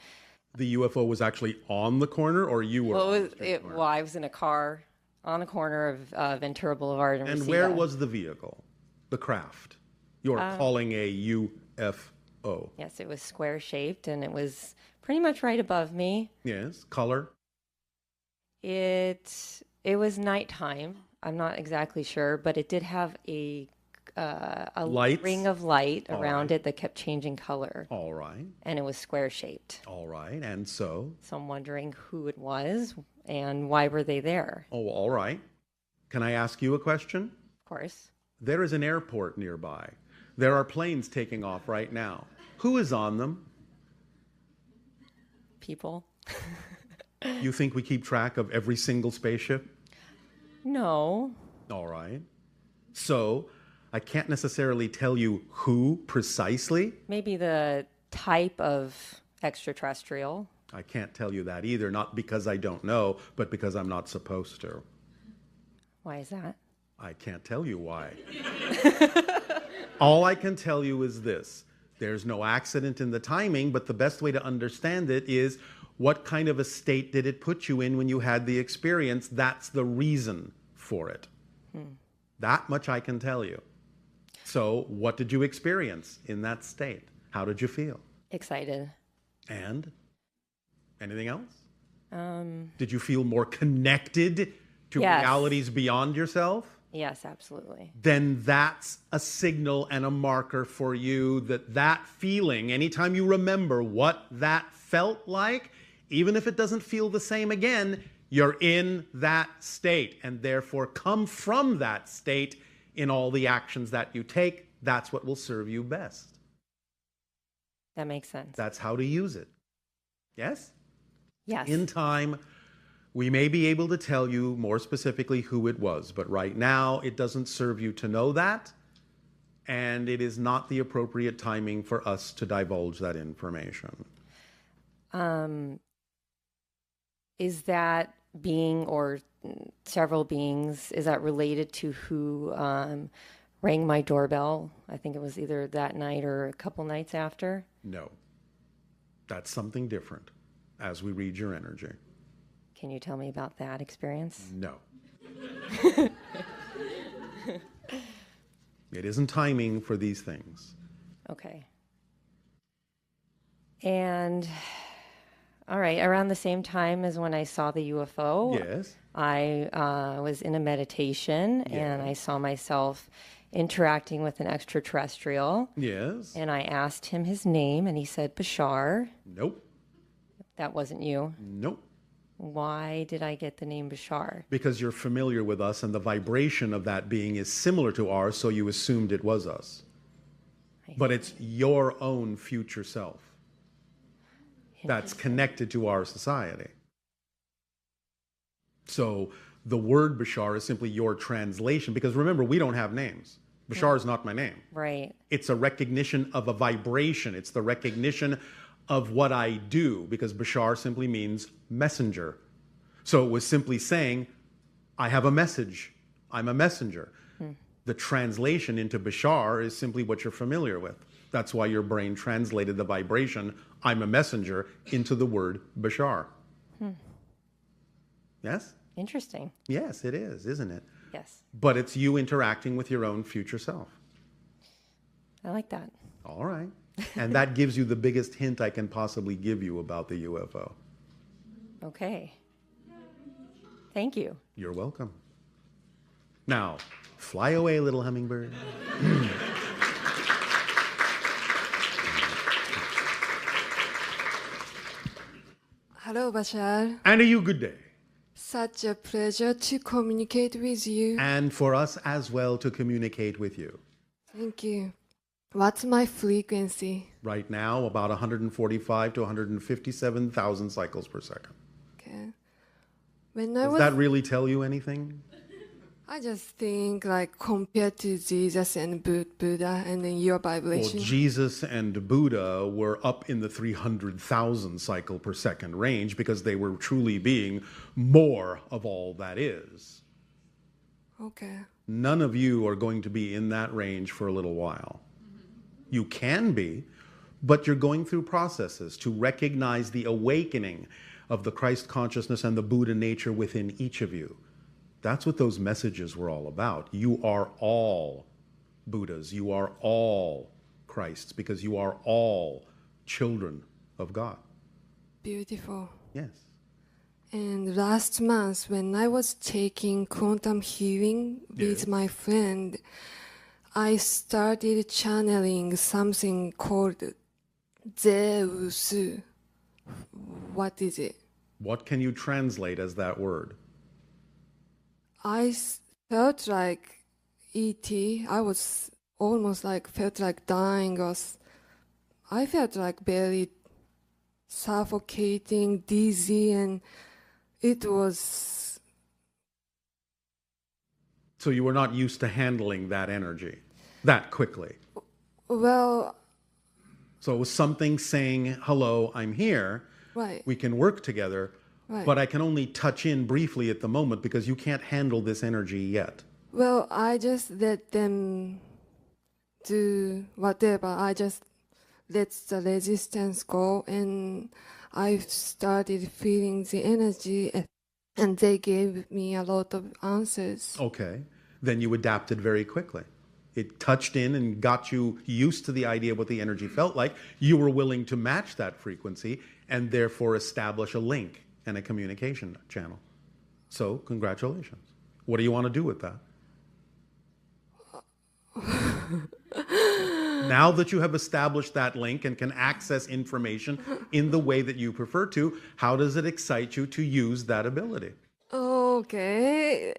The UFO was actually on the corner, or you were? Well, I was in a car on the corner of Ventura Boulevard and And where was the vehicle, the craft? You're calling a UFO. Yes, it was square shaped, and it was pretty much right above me. Yes, color. It was nighttime. I'm not exactly sure, but it did have a ring of light around it that kept changing color. All right. And it was square shaped. All right. And so? So I'm wondering who it was and why were they there? Oh, all right. Can I ask you a question? Of course. There is an airport nearby. There are planes taking off right now. Who is on them? People. You think we keep track of every single spaceship? No. All right. So I can't necessarily tell you who precisely. Maybe the type of extraterrestrial. I can't tell you that either, not because I don't know, but because I'm not supposed to. Why is that? I can't tell you why. All I can tell you is this. There's no accident in the timing, but the best way to understand it is what kind of a state did it put you in when you had the experience? That's the reason for it. That much I can tell you. So what did you experience in that state? How did you feel? Excited. And? Anything else? Did you feel more connected to realities beyond yourself? Yes, absolutely. Then that's a signal and a marker for you that that feeling, anytime you remember what that felt like, even if it doesn't feel the same again, you're in that state, and therefore come from that state in all the actions that you take. That's what will serve you best. That makes sense. That's how to use it. Yes? Yes. In time, we may be able to tell you more specifically who it was, but right now it doesn't serve you to know that, and it is not the appropriate timing for us to divulge that information. Is that being or several beings, is that related to who rang my doorbell? I think it was either that night or a couple nights after. No. That's something different as we read your energy. Can you tell me about that experience? No. It isn't timing for these things. Okay. And, all right, around the same time as when I saw the UFO, yes, I was in a meditation, and I saw myself interacting with an extraterrestrial. Yes. And I asked him his name, and he said Bashar. Nope. That wasn't you? Nope. Why did I get the name Bashar? Because you're familiar with us, and the vibration of that being is similar to ours, so you assumed it was us. But it's your own future self that's connected to our society. So the word Bashar is simply your translation, because remember, we don't have names. Bashar is not my name. Right. It's a recognition of a vibration. It's the recognition of what I do, because Bashar simply means messenger. So it was simply saying, I have a message. I'm a messenger. The translation into Bashar is simply what you're familiar with. That's why your brain translated the vibration, I'm a messenger, into the word Bashar. Yes? Interesting. Yes, it is, isn't it? Yes. But it's you interacting with your own future self. I like that. All right. And that gives you the biggest hint I can possibly give you about the UFO. Okay. Thank you. You're welcome. Now, fly away, little hummingbird. Hello, Bashar. And a you good day. Such a pleasure to communicate with you. And for us as well to communicate with you. Thank you. What's my frequency? Right now, about 145 to 157,000 cycles per second. Okay. Does that really tell you anything? I just think like compared to Jesus and Buddha and then your vibration. Well, Jesus and Buddha were up in the 300,000 cycle per second range because they were truly being more of all that is. Okay. None of you are going to be in that range for a little while. You can be, but you're going through processes to recognize the awakening of the Christ consciousness and the Buddha nature within each of you. That's what those messages were all about. You are all Buddhas. You are all Christs because you are all children of God. Beautiful. Yes. And last month, when I was taking quantum healing with my friend, I started channeling something called Zeus. What is it? What can you translate as that word? I felt like E.T. I was almost like felt like dying. I felt like very suffocating, dizzy, and it was. So you were not used to handling that energy that quickly. Well. So it was something saying, "Hello, I'm here. Right. We can work together." Right. But I can only touch in briefly at the moment because you can't handle this energy yet. Well, I just let them do whatever. I just let the resistance go, and I started feeling the energy, and they gave me a lot of answers. Okay. Then you adapted very quickly. It touched in and got you used to the idea of what the energy felt like. You were willing to match that frequency and therefore establish a link and a communication channel. So, congratulations. What do you want to do with that? Now that you have established that link and can access information in the way that you prefer to, how does it excite you to use that ability? Okay.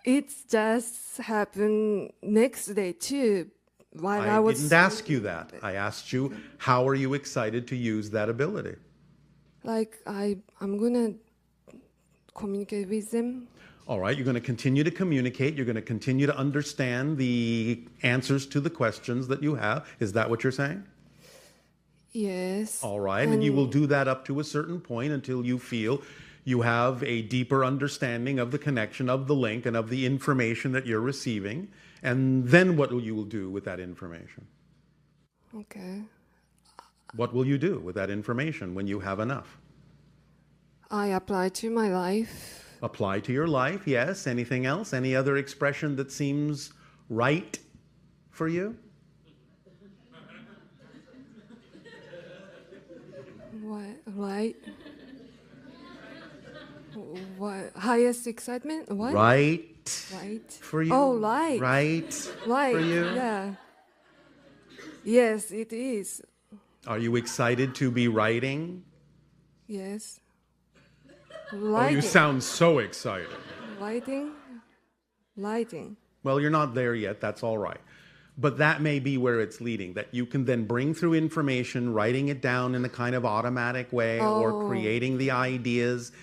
It's just happened next day too. While I was didn't ask you that. I asked you, how are you excited to use that ability? Like I'm gonna communicate with them. All right, you're going to continue to communicate. You're going to continue to understand the answers to the questions that you have. Is that what you're saying? Yes. All right, and you will do that up to a certain point until you feel you have a deeper understanding of the connection, of the link, and of the information that you're receiving. And then what will you do with that information? Okay. What will you do with that information when you have enough? I apply to my life. Apply to your life, yes. Anything else? Any other expression that seems right for you? What? Right? What? Highest excitement? What? Right. Right. For you? Oh, right. Right. Right. For you? Yeah. Yes, it is. Are you excited to be writing? Yes. Oh, you sound so excited. Lighting? Lighting. Well, you're not there yet. That's all right. But that may be where it's leading, that you can then bring through information, writing it down in a kind of automatic way, or creating the ideas,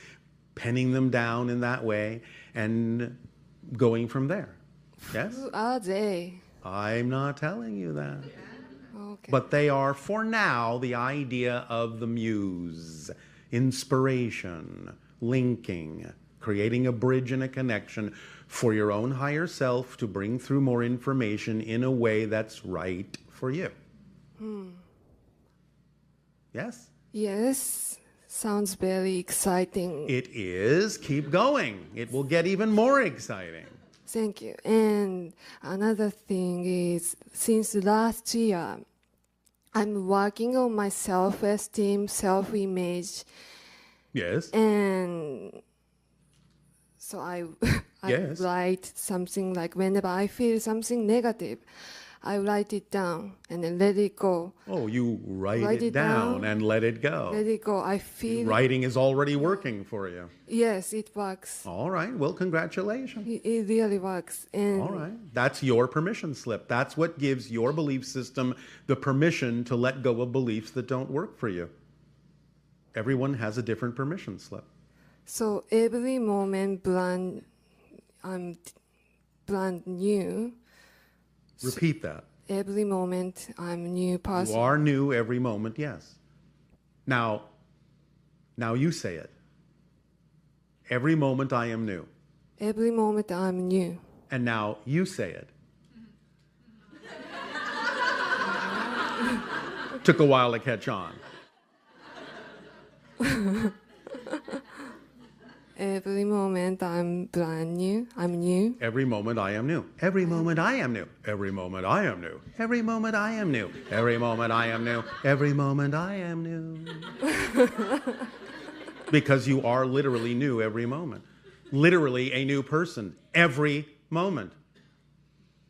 penning them down in that way, and going from there. Yes? Who are they? I'm not telling you that. Okay. But they are, for now, the idea of the muse, inspiration, linking, creating a bridge and a connection for your own higher self to bring through more information in a way that's right for you. Yes? Yes. Sounds very exciting. It is. Keep going. It will get even more exciting. Thank you. And another thing is, since last year, I'm working on my self-esteem, self-image. Yes. And so I Yes. write something like whenever I feel something negative, I write it down and then let it go. Oh, you write it down and let it go. Let it go. I feel Writing is already working for you. Yes, it works. All right. Well, congratulations. It really works. And all right. That's your permission slip. That's what gives your belief system the permission to let go of beliefs that don't work for you. Everyone has a different permission slip. So every moment I'm brand new. Repeat that. Every moment I'm a new person. You are new every moment, yes. Now you say it. Every moment I am new. Every moment I'm new. And now you say it. Took a while to catch on. Every moment I'm brand new. I'm new. Every moment I am new. Every moment I am new. Every moment I am new. Every moment I am new. Every moment I am new. Every moment I am new. Because you are literally new every moment. Literally a new person every moment.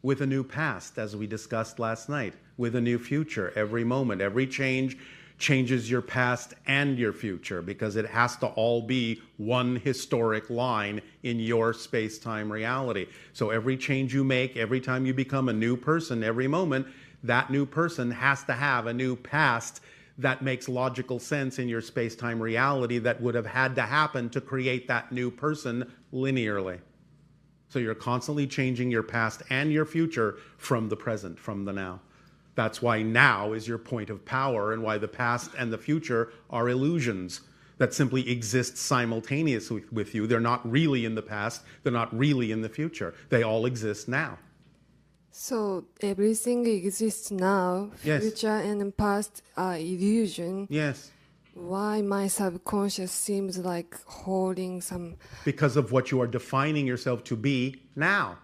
With a new past, as we discussed last night. With a new future every moment. Every change changes your past and your future because it has to all be one historic line in your space-time reality. So every change you make, every time you become a new person, every moment, that new person has to have a new past that makes logical sense in your space-time reality that would have had to happen to create that new person linearly. So you're constantly changing your past and your future from the present, from the now. That's why now is your point of power and why the past and the future are illusions that simply exist simultaneously with you. They're not really in the past. They're not really in the future. They all exist now. So everything exists now. Yes. Future and past are illusion. Yes. Why my subconscious seems like holding some... Because of what you are defining yourself to be now.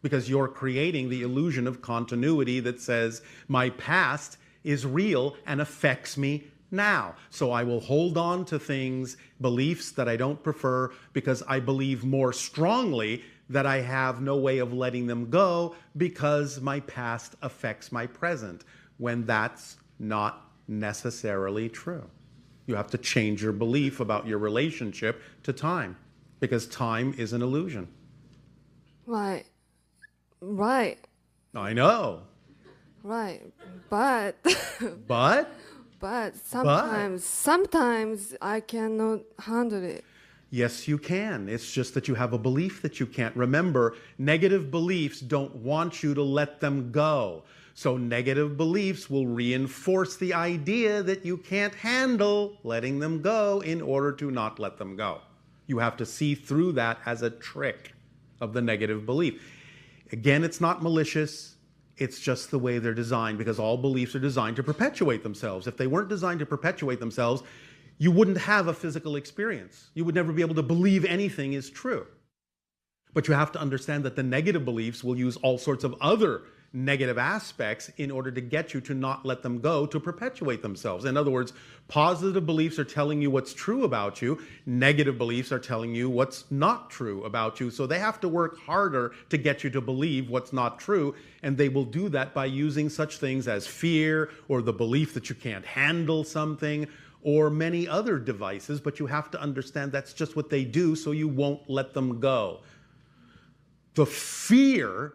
Because you're creating the illusion of continuity that says, my past is real and affects me now. So I will hold on to things, beliefs that I don't prefer, because I believe more strongly that I have no way of letting them go because my past affects my present, when that's not necessarily true. You have to change your belief about your relationship to time, because time is an illusion. Right. Right. I know. Right. But But sometimes I cannot handle it. yes, you can. It's just that you have a belief that you can't. Remember, negative beliefs don't want you to let them go. So negative beliefs will reinforce the idea that you can't handle letting them go in order to not let them go. You have to see through that as a trick of the negative belief. Again, it's not malicious. It's just the way they're designed, because all beliefs are designed to perpetuate themselves. If they weren't designed to perpetuate themselves, you wouldn't have a physical experience. You would never be able to believe anything is true. But you have to understand that the negative beliefs will use all sorts of other negative aspects in order to get you to not let them go, to perpetuate themselves. In other words, positive beliefs are telling you what's true about you. Negative beliefs are telling you what's not true about you. So they have to work harder to get you to believe what's not true. And they will do that by using such things as fear, or the belief that you can't handle something, or many other devices. But you have to understand that's just what they do, so you won't let them go. The fear,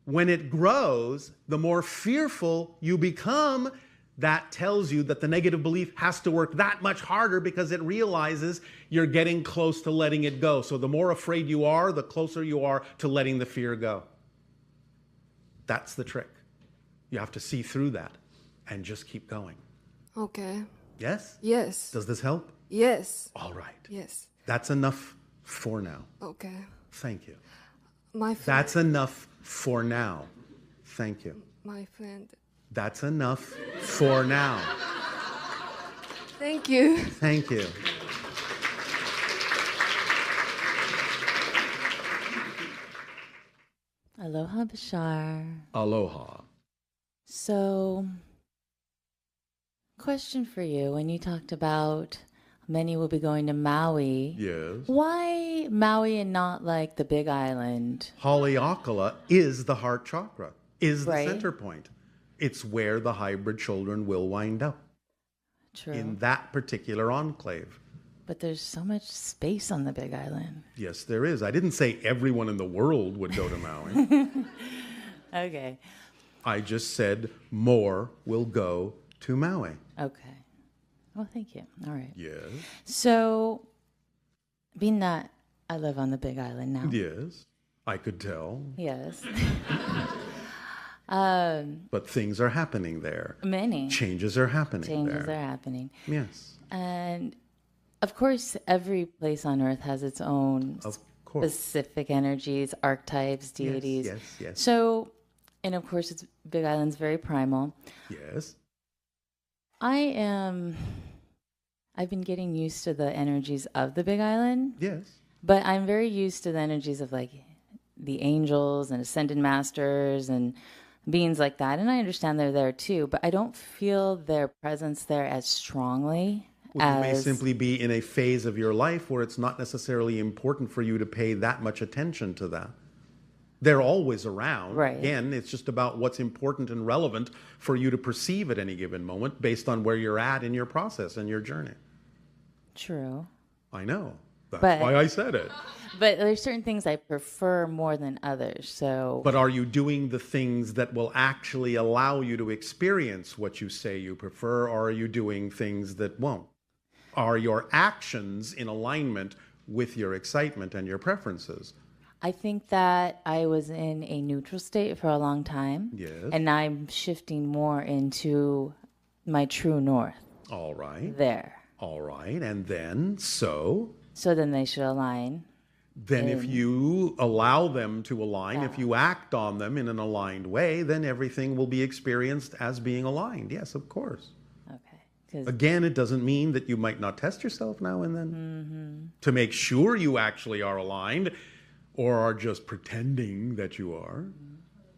when it grows, the more fearful you become. That tells you that the negative belief has to work that much harder, because it realizes you're getting close to letting it go. So the more afraid you are, the closer you are to letting the fear go. That's the trick. You have to see through that and just keep going. Okay. Yes? Yes. Does this help? Yes. All right. Yes. That's enough for now. Okay. Thank you. My friend. That's enough for now. Thank you. My friend. That's enough for now. Thank you. Thank you. Aloha, Bashar. Aloha. So, question for you. When you talked about many will be going to Maui. Yes. Why Maui and not like the Big Island? Haleakala is the heart chakra. is the Right. center point. It's where the hybrid children will wind up. True. In that particular enclave. But there's so much space on the Big Island. Yes, there is. I didn't say everyone in the world would go to Maui. Okay. I just said more will go to Maui. Okay. Well, thank you. All right. Yes. So, being that I live on the Big Island now. Yes. I could tell. Yes. But things are happening there. Many. Changes are happening Changes there. are happening. Yes. And of course, every place on earth has its own specific energies, archetypes, deities. Yes, yes. So, and of course, it's Big Island's very primal. Yes. I've been getting used to the energies of the Big Island. Yes. But I'm very used to the energies of like the angels and ascended masters and beings like that. And I understand they're there too, but I don't feel their presence there as strongly. Well, you may simply be in a phase of your life where it's not necessarily important for you to pay that much attention to that. They're always around. Right. Again, it's just about what's important and relevant for you to perceive at any given moment based on where you're at in your process and your journey. True. I know. That's But- why I said it. But there's certain things I prefer more than others. So, But are you doing the things that will actually allow you to experience what you say you prefer, or are you doing things that won't? Are your actions in alignment with your excitement and your preferences? I think that I was in a neutral state for a long time. Yes. And now I'm shifting more into my true north. All right. There. All right. And then, so then they should align. then if you allow them to align, if you act on them in an aligned way, then everything will be experienced as being aligned. Yes, of course. Okay. Again, it doesn't mean that you might not test yourself now and then to make sure you actually are aligned or are just pretending that you are.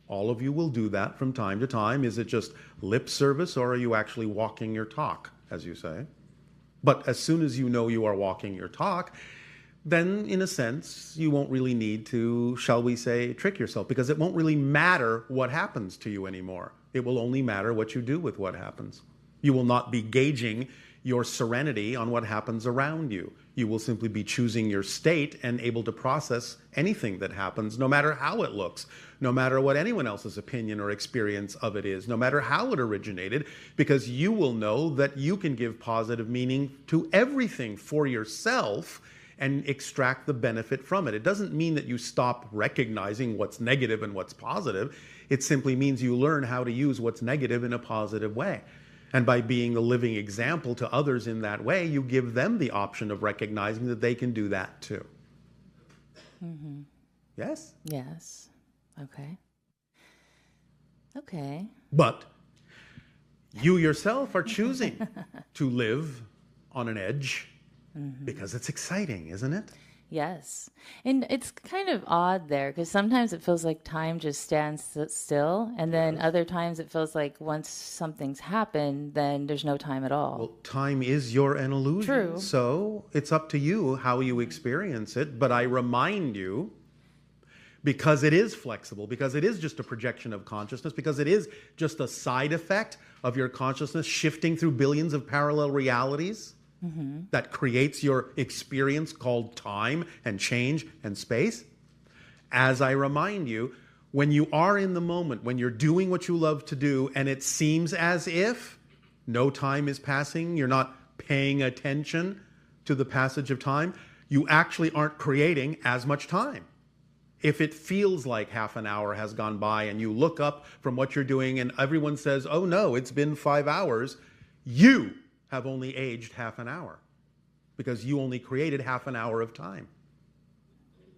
All of you will do that from time to time. Is it just lip service, or are you actually walking your talk, as you say? But as soon as you know you are walking your talk, then in a sense, you won't really need to, shall we say, trick yourself, because it won't really matter what happens to you anymore. It will only matter what you do with what happens. You will not be gauging your serenity on what happens around you. You will simply be choosing your state and able to process anything that happens, no matter how it looks, no matter what anyone else's opinion or experience of it is, no matter how it originated, because you will know that you can give positive meaning to everything for yourself and extract the benefit from it. It doesn't mean that you stop recognizing what's negative and what's positive. It simply means you learn how to use what's negative in a positive way. And by being a living example to others in that way, you give them the option of recognizing that they can do that too. Mm-hmm. Yes? Yes. Okay. Okay. But you yourself are choosing to live on an edge because it's exciting, isn't it? Yes. And it's kind of odd there because sometimes it feels like time just stands still. And then other times it feels like once something's happened, then there's no time at all. Well, time is an illusion. True. So it's up to you how you experience it. But I remind you, because it is flexible, because it is just a projection of consciousness, because it is just a side effect of your consciousness shifting through billions of parallel realities, that creates your experience called time and change and space. As I remind you, when you are in the moment, when you're doing what you love to do, and it seems as if no time is passing, you're not paying attention to the passage of time, you actually aren't creating as much time. If it feels like half an hour has gone by and you look up from what you're doing and everyone says, oh no, it's been 5 hours, you have only aged half an hour because you only created half an hour of time.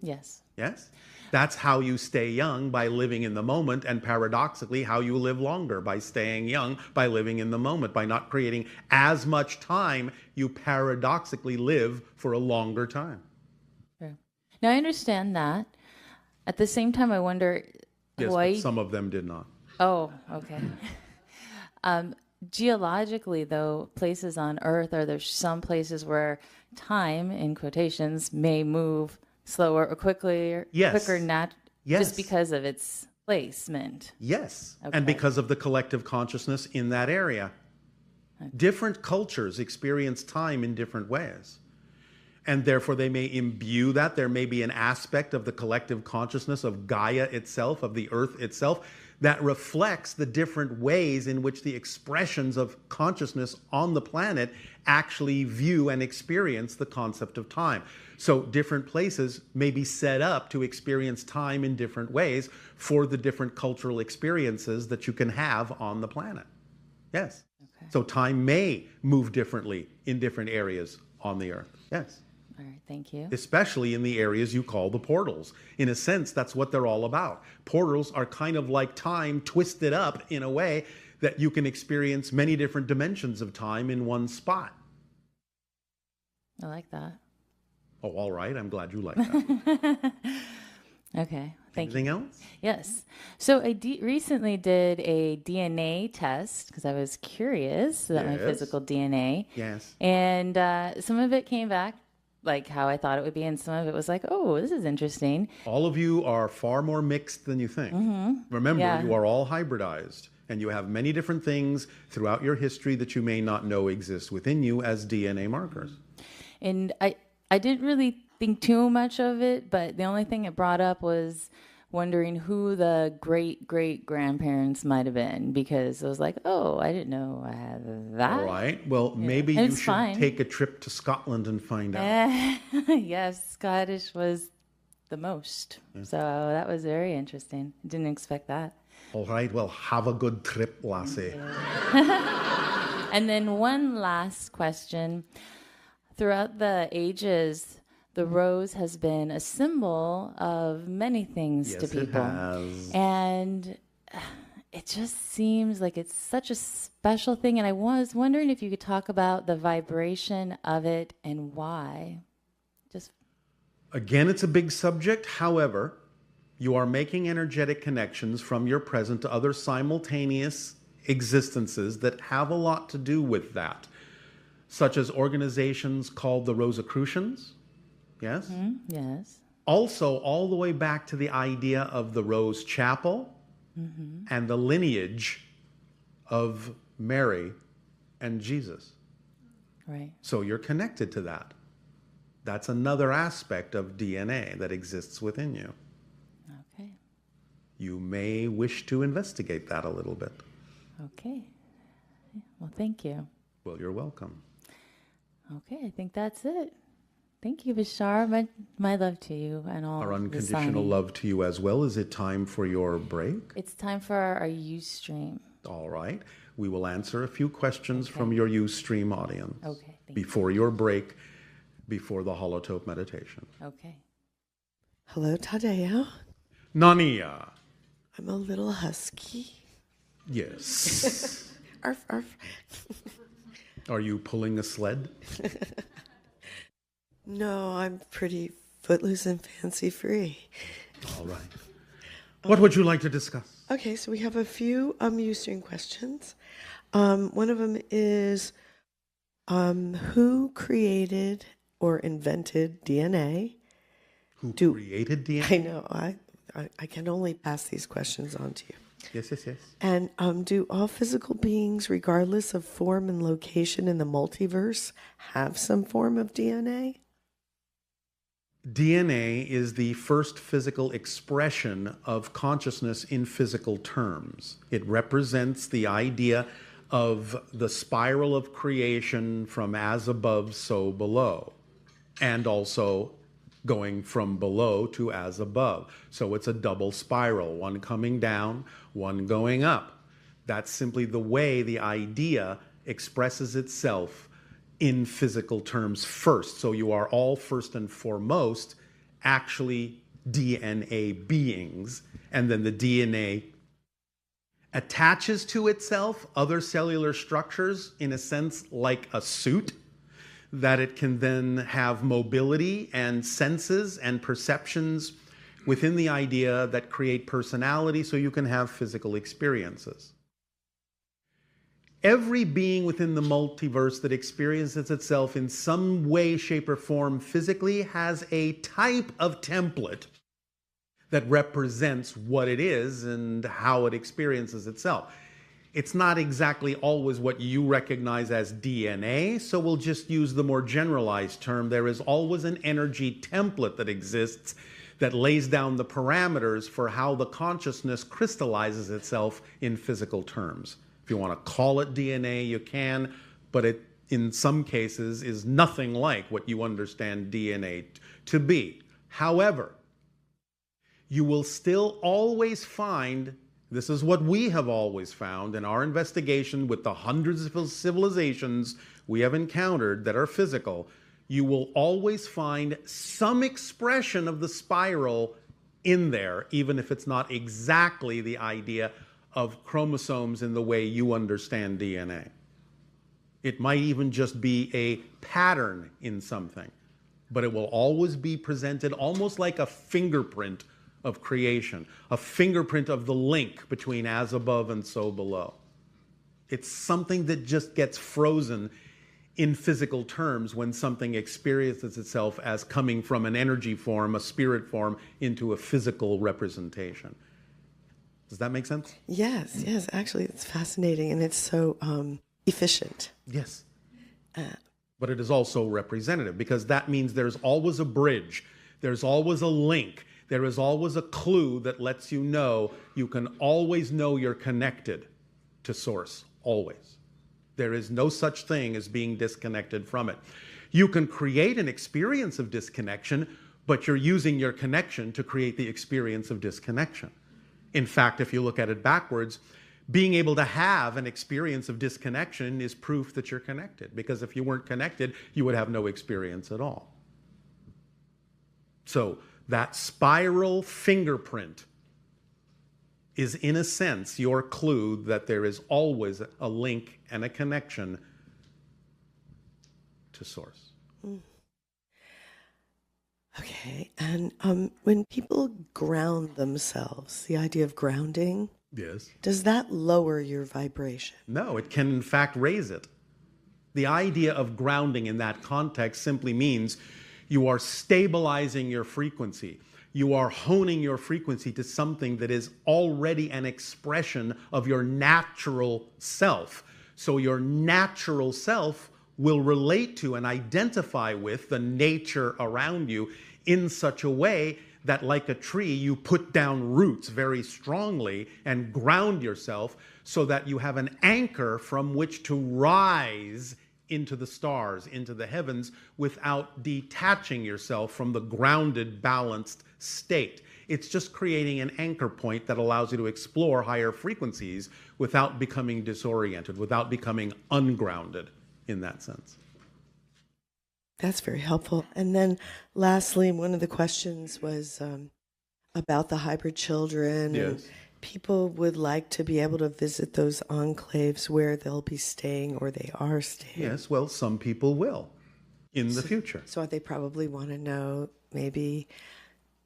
Yes. Yes? That's how you stay young, by living in the moment, and paradoxically how you live longer, by staying young, by living in the moment, by not creating as much time, you paradoxically live for a longer time. Sure. Now I understand that. At the same time, I wonder Yes, why... but some of them did not. Oh, okay. Geologically, though, places on Earth, are there some places where time, in quotations, may move slower or quicker, Yes. quicker, Yes. just because of its Displacement. Yes. Okay. And because of the collective consciousness in that area. Different cultures experience time in different ways. And therefore they may imbue that. There may be an aspect of the collective consciousness of Gaia itself, of the earth itself, that reflects the different ways in which the expressions of consciousness on the planet actually view and experience the concept of time. So different places may be set up to experience time in different ways for the different cultural experiences that you can have on the planet. Yes. Okay. So time may move differently in different areas on the earth. Yes. All right, thank you. Especially in the areas you call the portals. In a sense, that's what they're all about. Portals are kind of like time twisted up in a way that you can experience many different dimensions of time in one spot. I like that. Oh, all right. I'm glad you like that. Okay, thank Anything you. else? Yes. So I recently did a DNA test because I was curious about my Yes. physical DNA. Yes. And some of it came back like how I thought it would be, and some of it was like, oh, this is interesting. All of you are far more mixed than you think. Remember, Yeah. you are all hybridized, and you have many different things throughout your history that you may not know exist within you as DNA markers. And I didn't really think too much of it, but the only thing it brought up was wondering who the great-great-grandparents might have been, because I was like, oh, I didn't know I had that. All right. Well, maybe And you it's should fine. take a trip to Scotland and find out. Yes, Scottish was the most. So that was very interesting. Didn't expect that. All right. Well, have a good trip, lassie. And then one last question. Throughout the ages, the rose has been a symbol of many things to Yes, it people. has. And it just seems like it's such a special thing. And I was wondering if you could talk about the vibration of it and why. Again, it's a big subject. However, you are making energetic connections from your present to other simultaneous existences that have a lot to do with that, such as organizations called the Rosicrucians. Yes? Yes. Also, all the way back to the idea of the Rose Chapel and the lineage of Mary and Jesus. Right. So you're connected to that. That's another aspect of DNA that exists within you. Okay. You may wish to investigate that a little bit. Okay. Well, thank you. Well, you're welcome. Okay, I think that's it. Thank you, Bashar. My love to you and all. Our the unconditional signing. love to you as well. Is it time for your break? It's time for our Ustream. All right. We will answer a few questions from your Ustream audience. Okay, thank before your break, before the holotope meditation. Okay. Hello, Tadeo. Nania. I'm a little husky. Yes. Arf, arf. Are you pulling a sled? No, I'm pretty footloose and fancy free. All right. What would you like to discuss? Okay, so we have a few Ustream questions. One of them is, who created or invented DNA? Who created DNA? I know. I can only pass these questions on to you. Yes. And do all physical beings, regardless of form and location in the multiverse, have some form of DNA? DNA is the first physical expression of consciousness in physical terms. It represents the idea of the spiral of creation from as above, so below, and also going from below to as above. So it's a double spiral, one coming down, one going up. That's simply the way the idea expresses itself in physical terms first. So you are all first and foremost actually DNA beings, and then the DNA attaches to itself other cellular structures in a sense like a suit, that it can then have mobility and senses and perceptions within the idea that create personality so you can have physical experiences. Every being within the multiverse that experiences itself in some way, shape, or form physically has a type of template that represents what it is and how it experiences itself. It's not exactly always what you recognize as DNA, so we'll just use the more generalized term. There is always an energy template that exists that lays down the parameters for how the consciousness crystallizes itself in physical terms. If you want to call it DNA, you can, but it, in some cases, is nothing like what you understand DNA to be. However, you will still always find, this is what we have always found in our investigation with the hundreds of civilizations we have encountered that are physical, you will always find some expression of the spiral in there, even if it's not exactly the idea of chromosomes in the way you understand DNA. It might even just be a pattern in something, but it will always be presented almost like a fingerprint of creation, a fingerprint of the link between as above and so below. It's something that just gets frozen in physical terms when something experiences itself as coming from an energy form, a spirit form, into a physical representation. Does that make sense? Yes, yes. Actually, it's fascinating, and it's so efficient. Yes. But it is also representative, because that means there's always a bridge, there's always a link, there is always a clue that lets you know you can always know you're connected to Source, always. There is no such thing as being disconnected from it. You can create an experience of disconnection, but you're using your connection to create the experience of disconnection. In fact, if you look at it backwards, being able to have an experience of disconnection is proof that you're connected, because if you weren't connected, you would have no experience at all. So that spiral fingerprint is, in a sense, your clue that there is always a link and a connection to Source. Okay, and when people ground themselves, the idea of grounding, yes, does that lower your vibration? No, it can in fact raise it. The idea of grounding in that context simply means you are stabilizing your frequency. You are honing your frequency to something that is already an expression of your natural self. So your natural self will relate to and identify with the nature around you in such a way that, like a tree, you put down roots very strongly and ground yourself so that you have an anchor from which to rise into the stars, into the heavens, without detaching yourself from the grounded, balanced state. It's just creating an anchor point that allows you to explore higher frequencies without becoming disoriented, without becoming ungrounded in that sense. That's very helpful. And then lastly, one of the questions was about the hybrid children. Yes. And people would like to be able to visit those enclaves where they'll be staying, or they are staying. Yes, well, some people will in the future. So they probably want to know, maybe,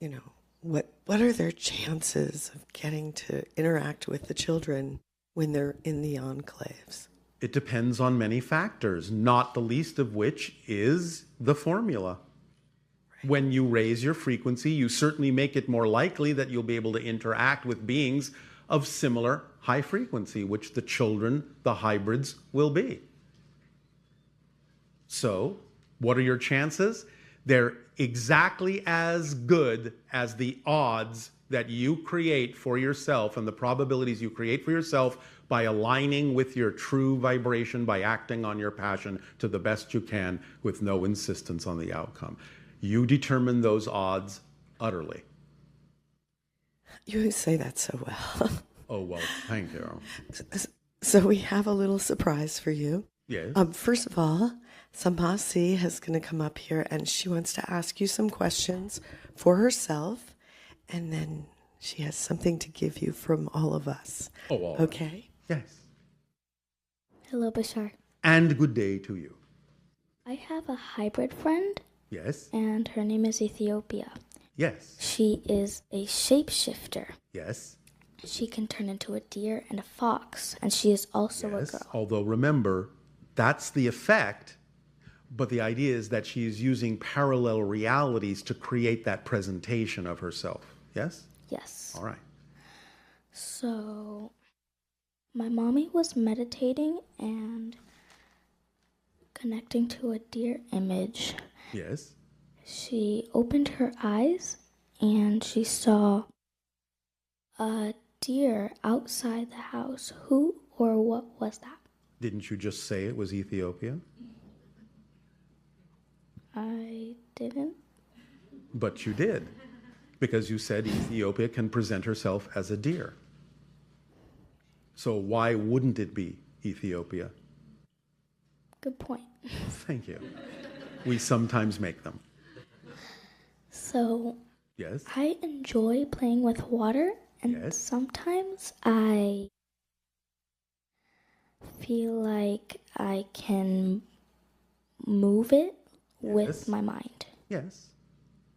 you know, what are their chances of getting to interact with the children when they're in the enclaves? It depends on many factors, not the least of which is the formula. Right. When you raise your frequency, you certainly make it more likely that you'll be able to interact with beings of similar high frequency, which the children, the hybrids, will be. So, what are your chances? They're exactly as good as the odds that you create for yourself and the probabilities you create for yourself by aligning with your true vibration, by acting on your passion to the best you can with no insistence on the outcome. You determine those odds utterly. You say that so well. Oh, well, thank you. So we have a little surprise for you. Yes. First of all, Sambasi is going to come up here, and she wants to ask you some questions for herself, and then she has something to give you from all of us. Oh, all okay? Right. Yes. Hello, Bashar. And good day to you. I have a hybrid friend. Yes. And her name is Ethiopia. Yes. She is a shapeshifter. Yes. She can turn into a deer and a fox, and she is also a girl. Although remember, that's the effect, but the idea is that she is using parallel realities to create that presentation of herself. Yes? Yes. All right. So, my mommy was meditating and connecting to a deer image. Yes. She opened her eyes and she saw a deer outside the house. Who or what was that? Didn't you just say it was Ethiopia? I didn't. But you did, because you said Ethiopia can present herself as a deer. So why wouldn't it be Ethiopia? Good point. Thank you. We sometimes make them. So, Yes? I enjoy playing with water, and Yes. sometimes I feel like I can move it with my mind. Yes.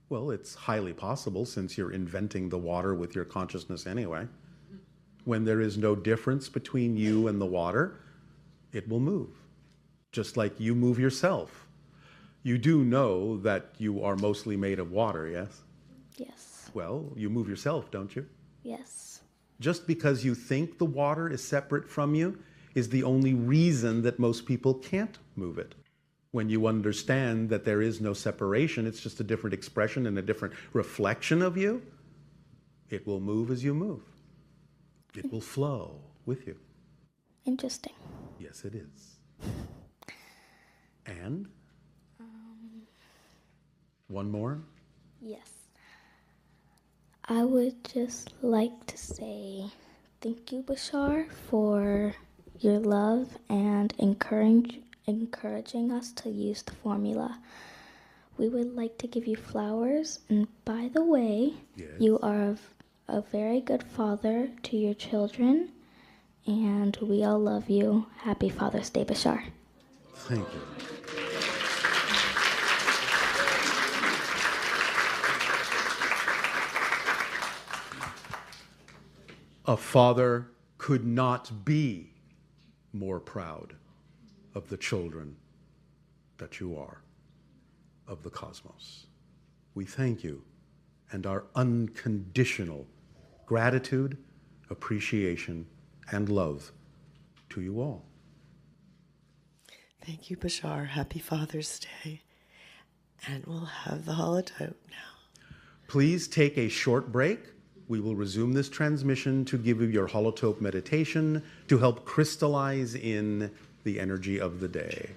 Well, it's highly possible since you're inventing the water with your consciousness anyway. When there is no difference between you and the water, it will move. Just like you move yourself. You do know that you are mostly made of water, yes? Yes. Well, you move yourself, don't you? Yes. Just because you think the water is separate from you is the only reason that most people can't move it. When you understand that there is no separation, it's just a different expression and a different reflection of you, it will move as you move. It will flow with you. Interesting. Yes, it is. And? One more? Yes. I would just like to say thank you, Bashar, for your love and encouraging us to use the formula. We would like to give you flowers, and by the way, you are a very good father to your children, and we all love you. Happy Father's Day, Bashar. Thank you. A father could not be more proud of the children that you are of the cosmos. We thank you and our unconditional gratitude, appreciation, and love to you all. Thank you, Bashar. Happy Father's Day. And we'll have the holotope now. Please take a short break. We will resume this transmission to give you your holotope meditation to help crystallize in the energy of the day.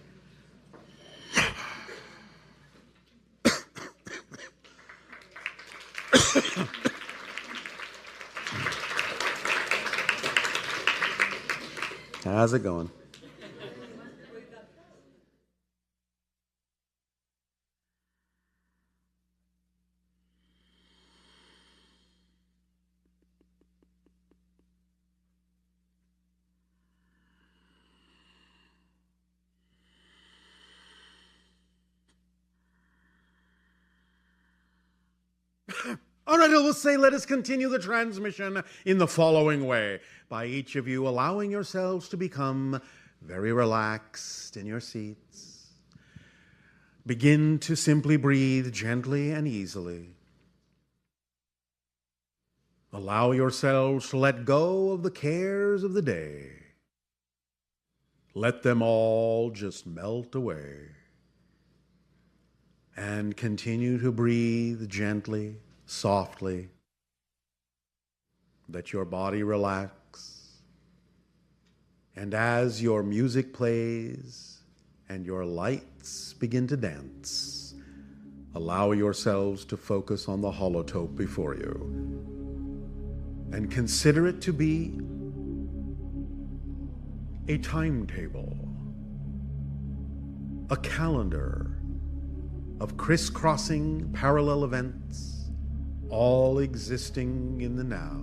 How's it going? All right, I will say, let us continue the transmission in the following way. By each of you allowing yourselves to become very relaxed in your seats. Begin to simply breathe gently and easily. Allow yourselves to let go of the cares of the day. Let them all just melt away. And continue to breathe gently, softly. Let your body relax. And as your music plays and your lights begin to dance, allow yourselves to focus on the holotope before you. And consider it to be a timetable, a calendar of crisscrossing parallel events, all existing in the now.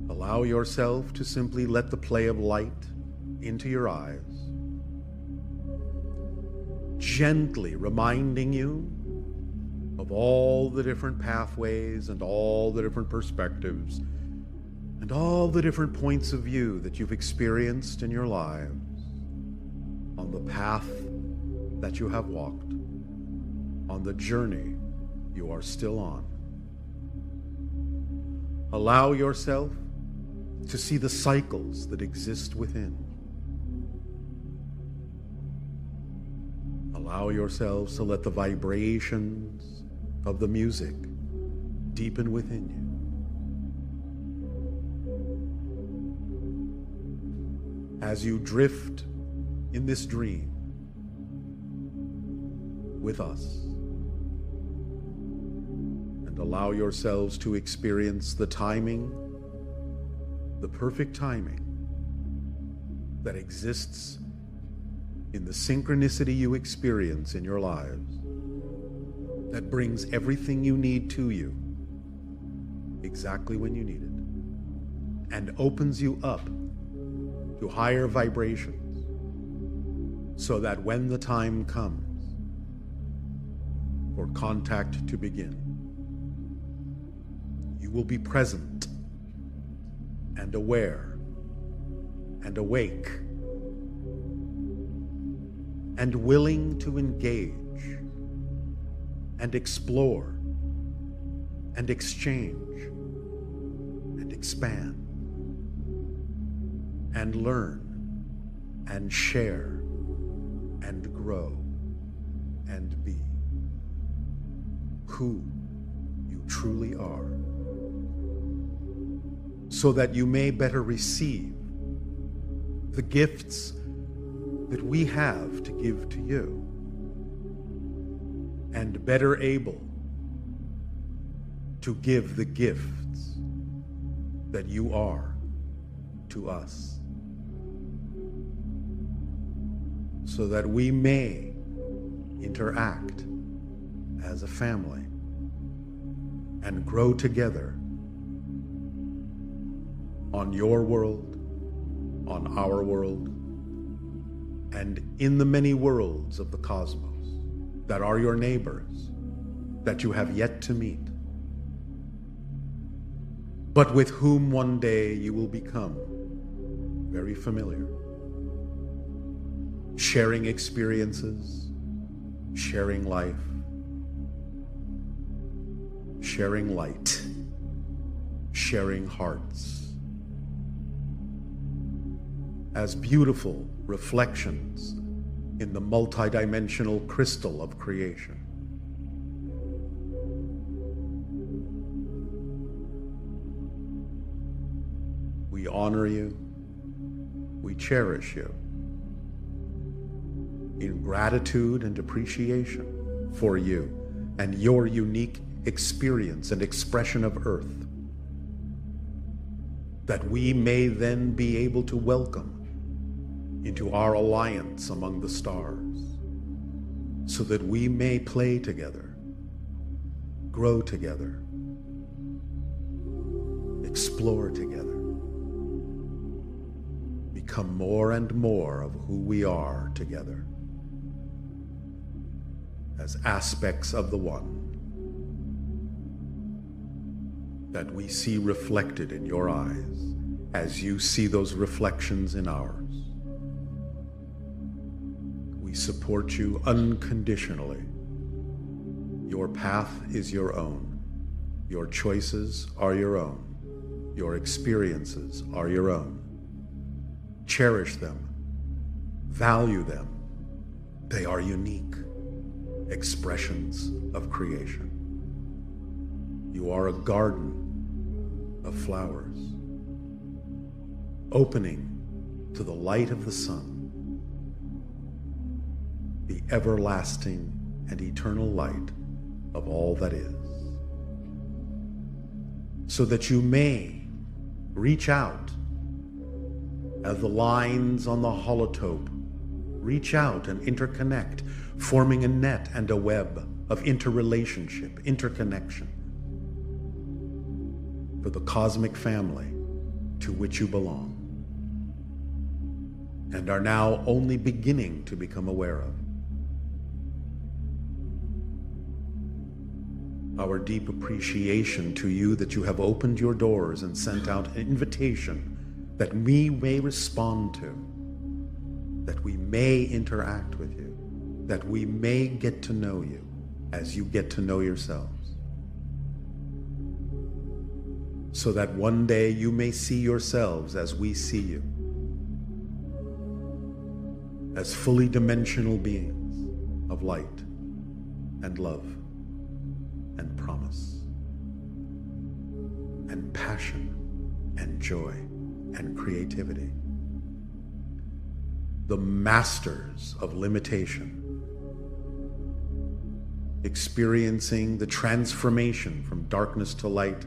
Allow yourself to simply let the play of light into your eyes, gently reminding you of all the different pathways and all the different perspectives and all the different points of view that you've experienced in your lives on the path that you have walked, on the journey You are still on. Allow yourself to see the cycles that exist within. Allow yourselves to let the vibrations of the music deepen within you. As you drift in this dream with us, and allow yourselves to experience the timing, the perfect timing that exists in the synchronicity you experience in your lives, that brings everything you need to you exactly when you need it, and opens you up to higher vibrations, so that when the time comes for contact to begin, you will be present and aware and awake and willing to engage and explore and exchange and expand and learn and share and grow and be who you truly are, so that you may better receive the gifts that we have to give to you, and better able to give the gifts that you are to us, so that we may interact as a family and grow together on your world, on our world, and in the many worlds of the cosmos that are your neighbors, that you have yet to meet, but with whom one day you will become very familiar, sharing experiences, sharing life, sharing light, sharing hearts, as beautiful reflections in the multidimensional crystal of creation. We honor you, we cherish you, in gratitude and appreciation for you and your unique experience and expression of Earth, that we may then be able to welcome into our alliance among the stars, so that we may play together, grow together, explore together, become more and more of who we are together, as aspects of the One that we see reflected in your eyes as you see those reflections in ours. We support you unconditionally. Your path is your own. Your choices are your own. Your experiences are your own. Cherish them. Value them. They are unique expressions of creation. You are a garden of flowers, opening to the light of the sun, the everlasting and eternal light of all that is, so that you may reach out as the lines on the holotope reach out and interconnect, forming a net and a web of interrelationship, interconnection, for the cosmic family to which you belong, and are now only beginning to become aware of. Our deep appreciation to you that you have opened your doors and sent out an invitation that we may respond to, that we may interact with you, that we may get to know you as you get to know yourselves. so that one day you may see yourselves as we see you, as fully dimensional beings of light and love and promise and passion and joy and creativity, the masters of limitation, experiencing the transformation from darkness to light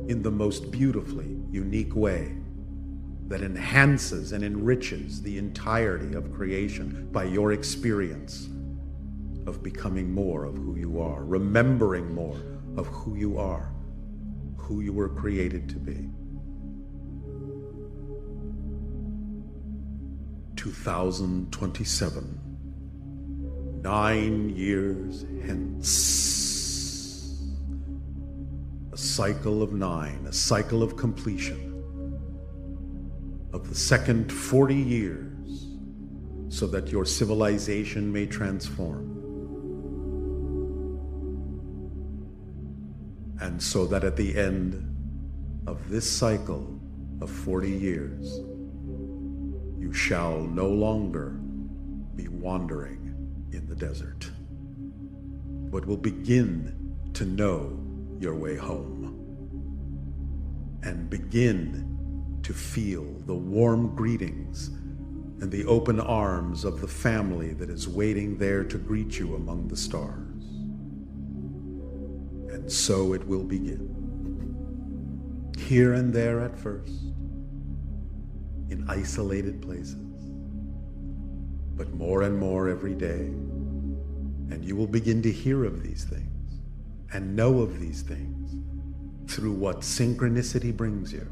in the most beautifully unique way that enhances and enriches the entirety of creation by your experience of becoming more of who you are, remembering more of who you are, who you were created to be. 2027, 9 years hence. A cycle of 9, a cycle of completion of the second 40 years, so that your civilization may transform. And so that at the end of this cycle of 40 years, you shall no longer be wandering in the desert, but will begin to know your way home and begin to feel the warm greetings and the open arms of the family that is waiting there to greet you among the stars. And so it will begin. Here and there at first, in isolated places, but more and more every day, and you will begin to hear of these things and know of these things through what synchronicity brings you.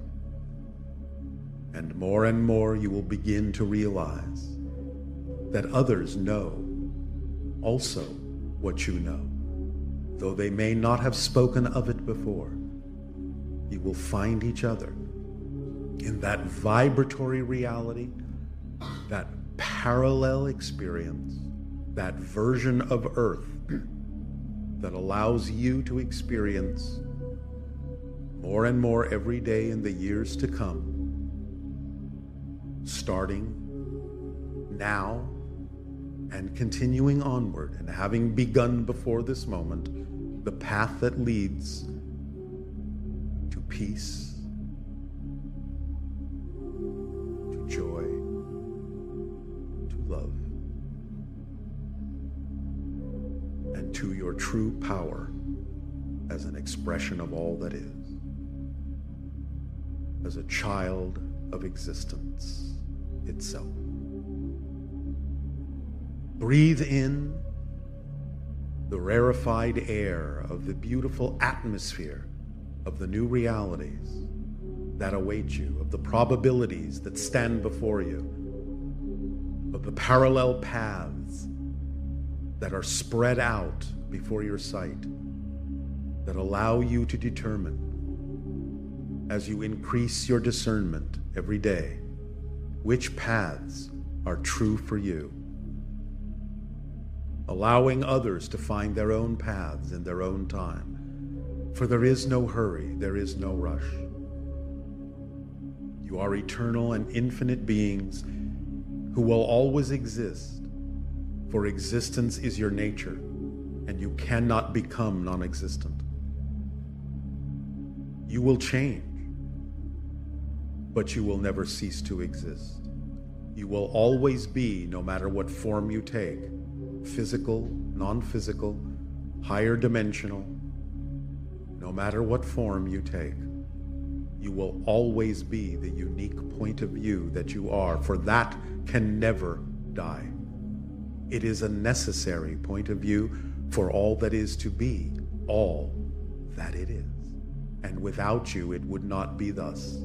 And more you will begin to realize that others know also what you know, though they may not have spoken of it before. You will find each other in that vibratory reality, that parallel experience, that version of Earth that allows you to experience more and more every day in the years to come, starting now and continuing onward, and having begun before this moment, the path that leads to peace, to joy, to love, and to your true power as an expression of all that is, as a child of existence itself. Breathe in the rarefied air of the beautiful atmosphere of the new realities that await you, of the probabilities that stand before you, of the parallel paths that are spread out before your sight, that allow you to determine, as you increase your discernment every day, which paths are true for you, allowing others to find their own paths in their own time. For there is no hurry, there is no rush. You are eternal and infinite beings who will always exist, for existence is your nature, and you cannot become non-existent. You will change, but you will never cease to exist. You will always be, no matter what form you take, physical, non-physical, higher dimensional, no matter what form you take, you will always be the unique point of view that you are, for that can never die. It is a necessary point of view for all that is to be, all that it is. And without you, it would not be thus.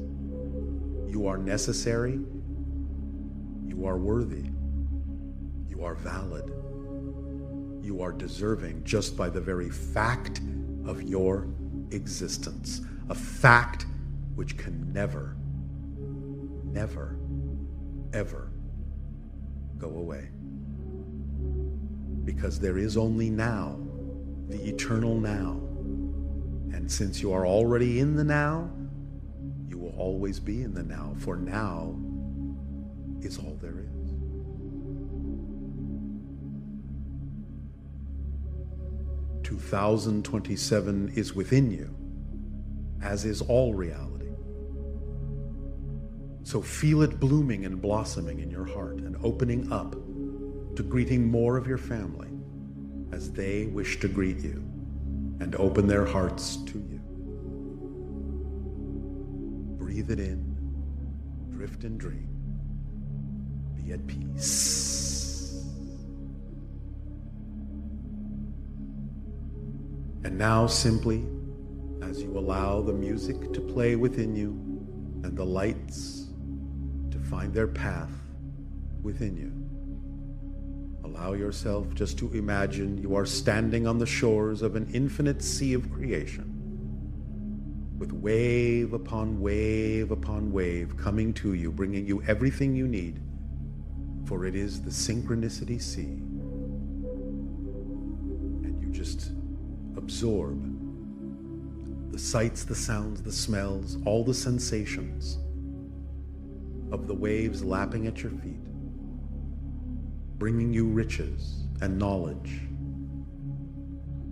You are necessary, you are worthy, you are valid, you are deserving just by the very fact of your existence, a fact which can never, never, ever go away. Because there is only now, the eternal now, And since you are already in the now, you will always be in the now, for now is all there is. 2027 is within you, as is all reality. So feel it blooming and blossoming in your heart and opening up to greeting more of your family as they wish to greet you and open their hearts to you. Breathe it in, drift and dream, be at peace. And now simply, as you allow the music to play within you and the lights to find their path within you, allow yourself just to imagine you are standing on the shores of an infinite sea of creation, with wave upon wave upon wave coming to you, bringing you everything you need, for it is the synchronicity sea. And you just absorb the sights, the sounds, the smells, all the sensations of the waves lapping at your feet, bringing you riches and knowledge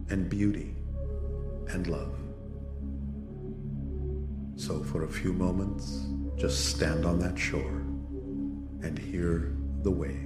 and beauty and love. So for a few moments, just stand on that shore and hear the waves.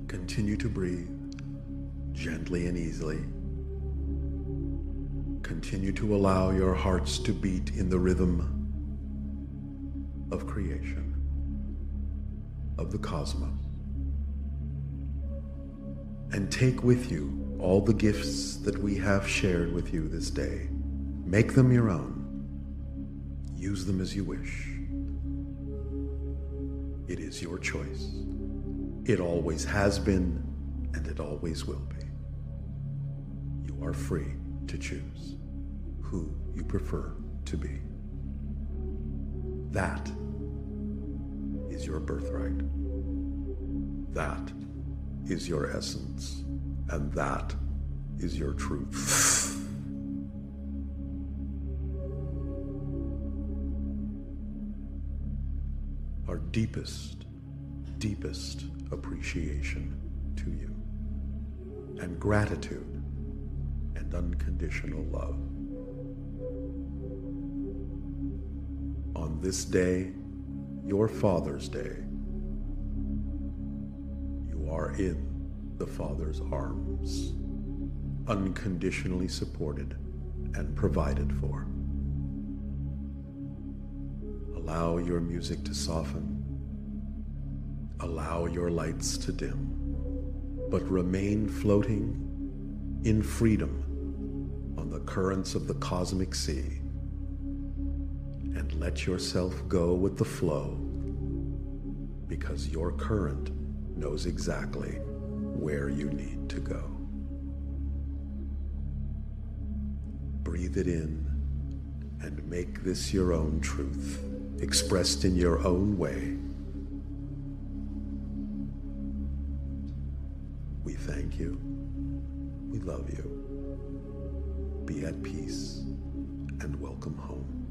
Continue to breathe gently and easily. Continue to allow your hearts to beat in the rhythm of creation, of the cosmos. And take with you all the gifts that we have shared with you this day. Make them your own. Use them as you wish. It is your choice. It always has been, and it always will be. You are free to choose who you prefer to be. That is your birthright. That is your essence. And that is your truth. Our deepest appreciation to you, and gratitude and unconditional love. On this day, your Father's Day, you are in the Father's arms, unconditionally supported and provided for. Allow your music to soften. Allow your lights to dim, but remain floating in freedom on the currents of the cosmic sea, and let yourself go with the flow, because your current knows exactly where you need to go. Breathe it in and make this your own truth, expressed in your own way. We thank you. We love you. Be at peace and welcome home.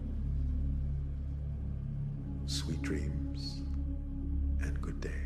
Sweet dreams and good day.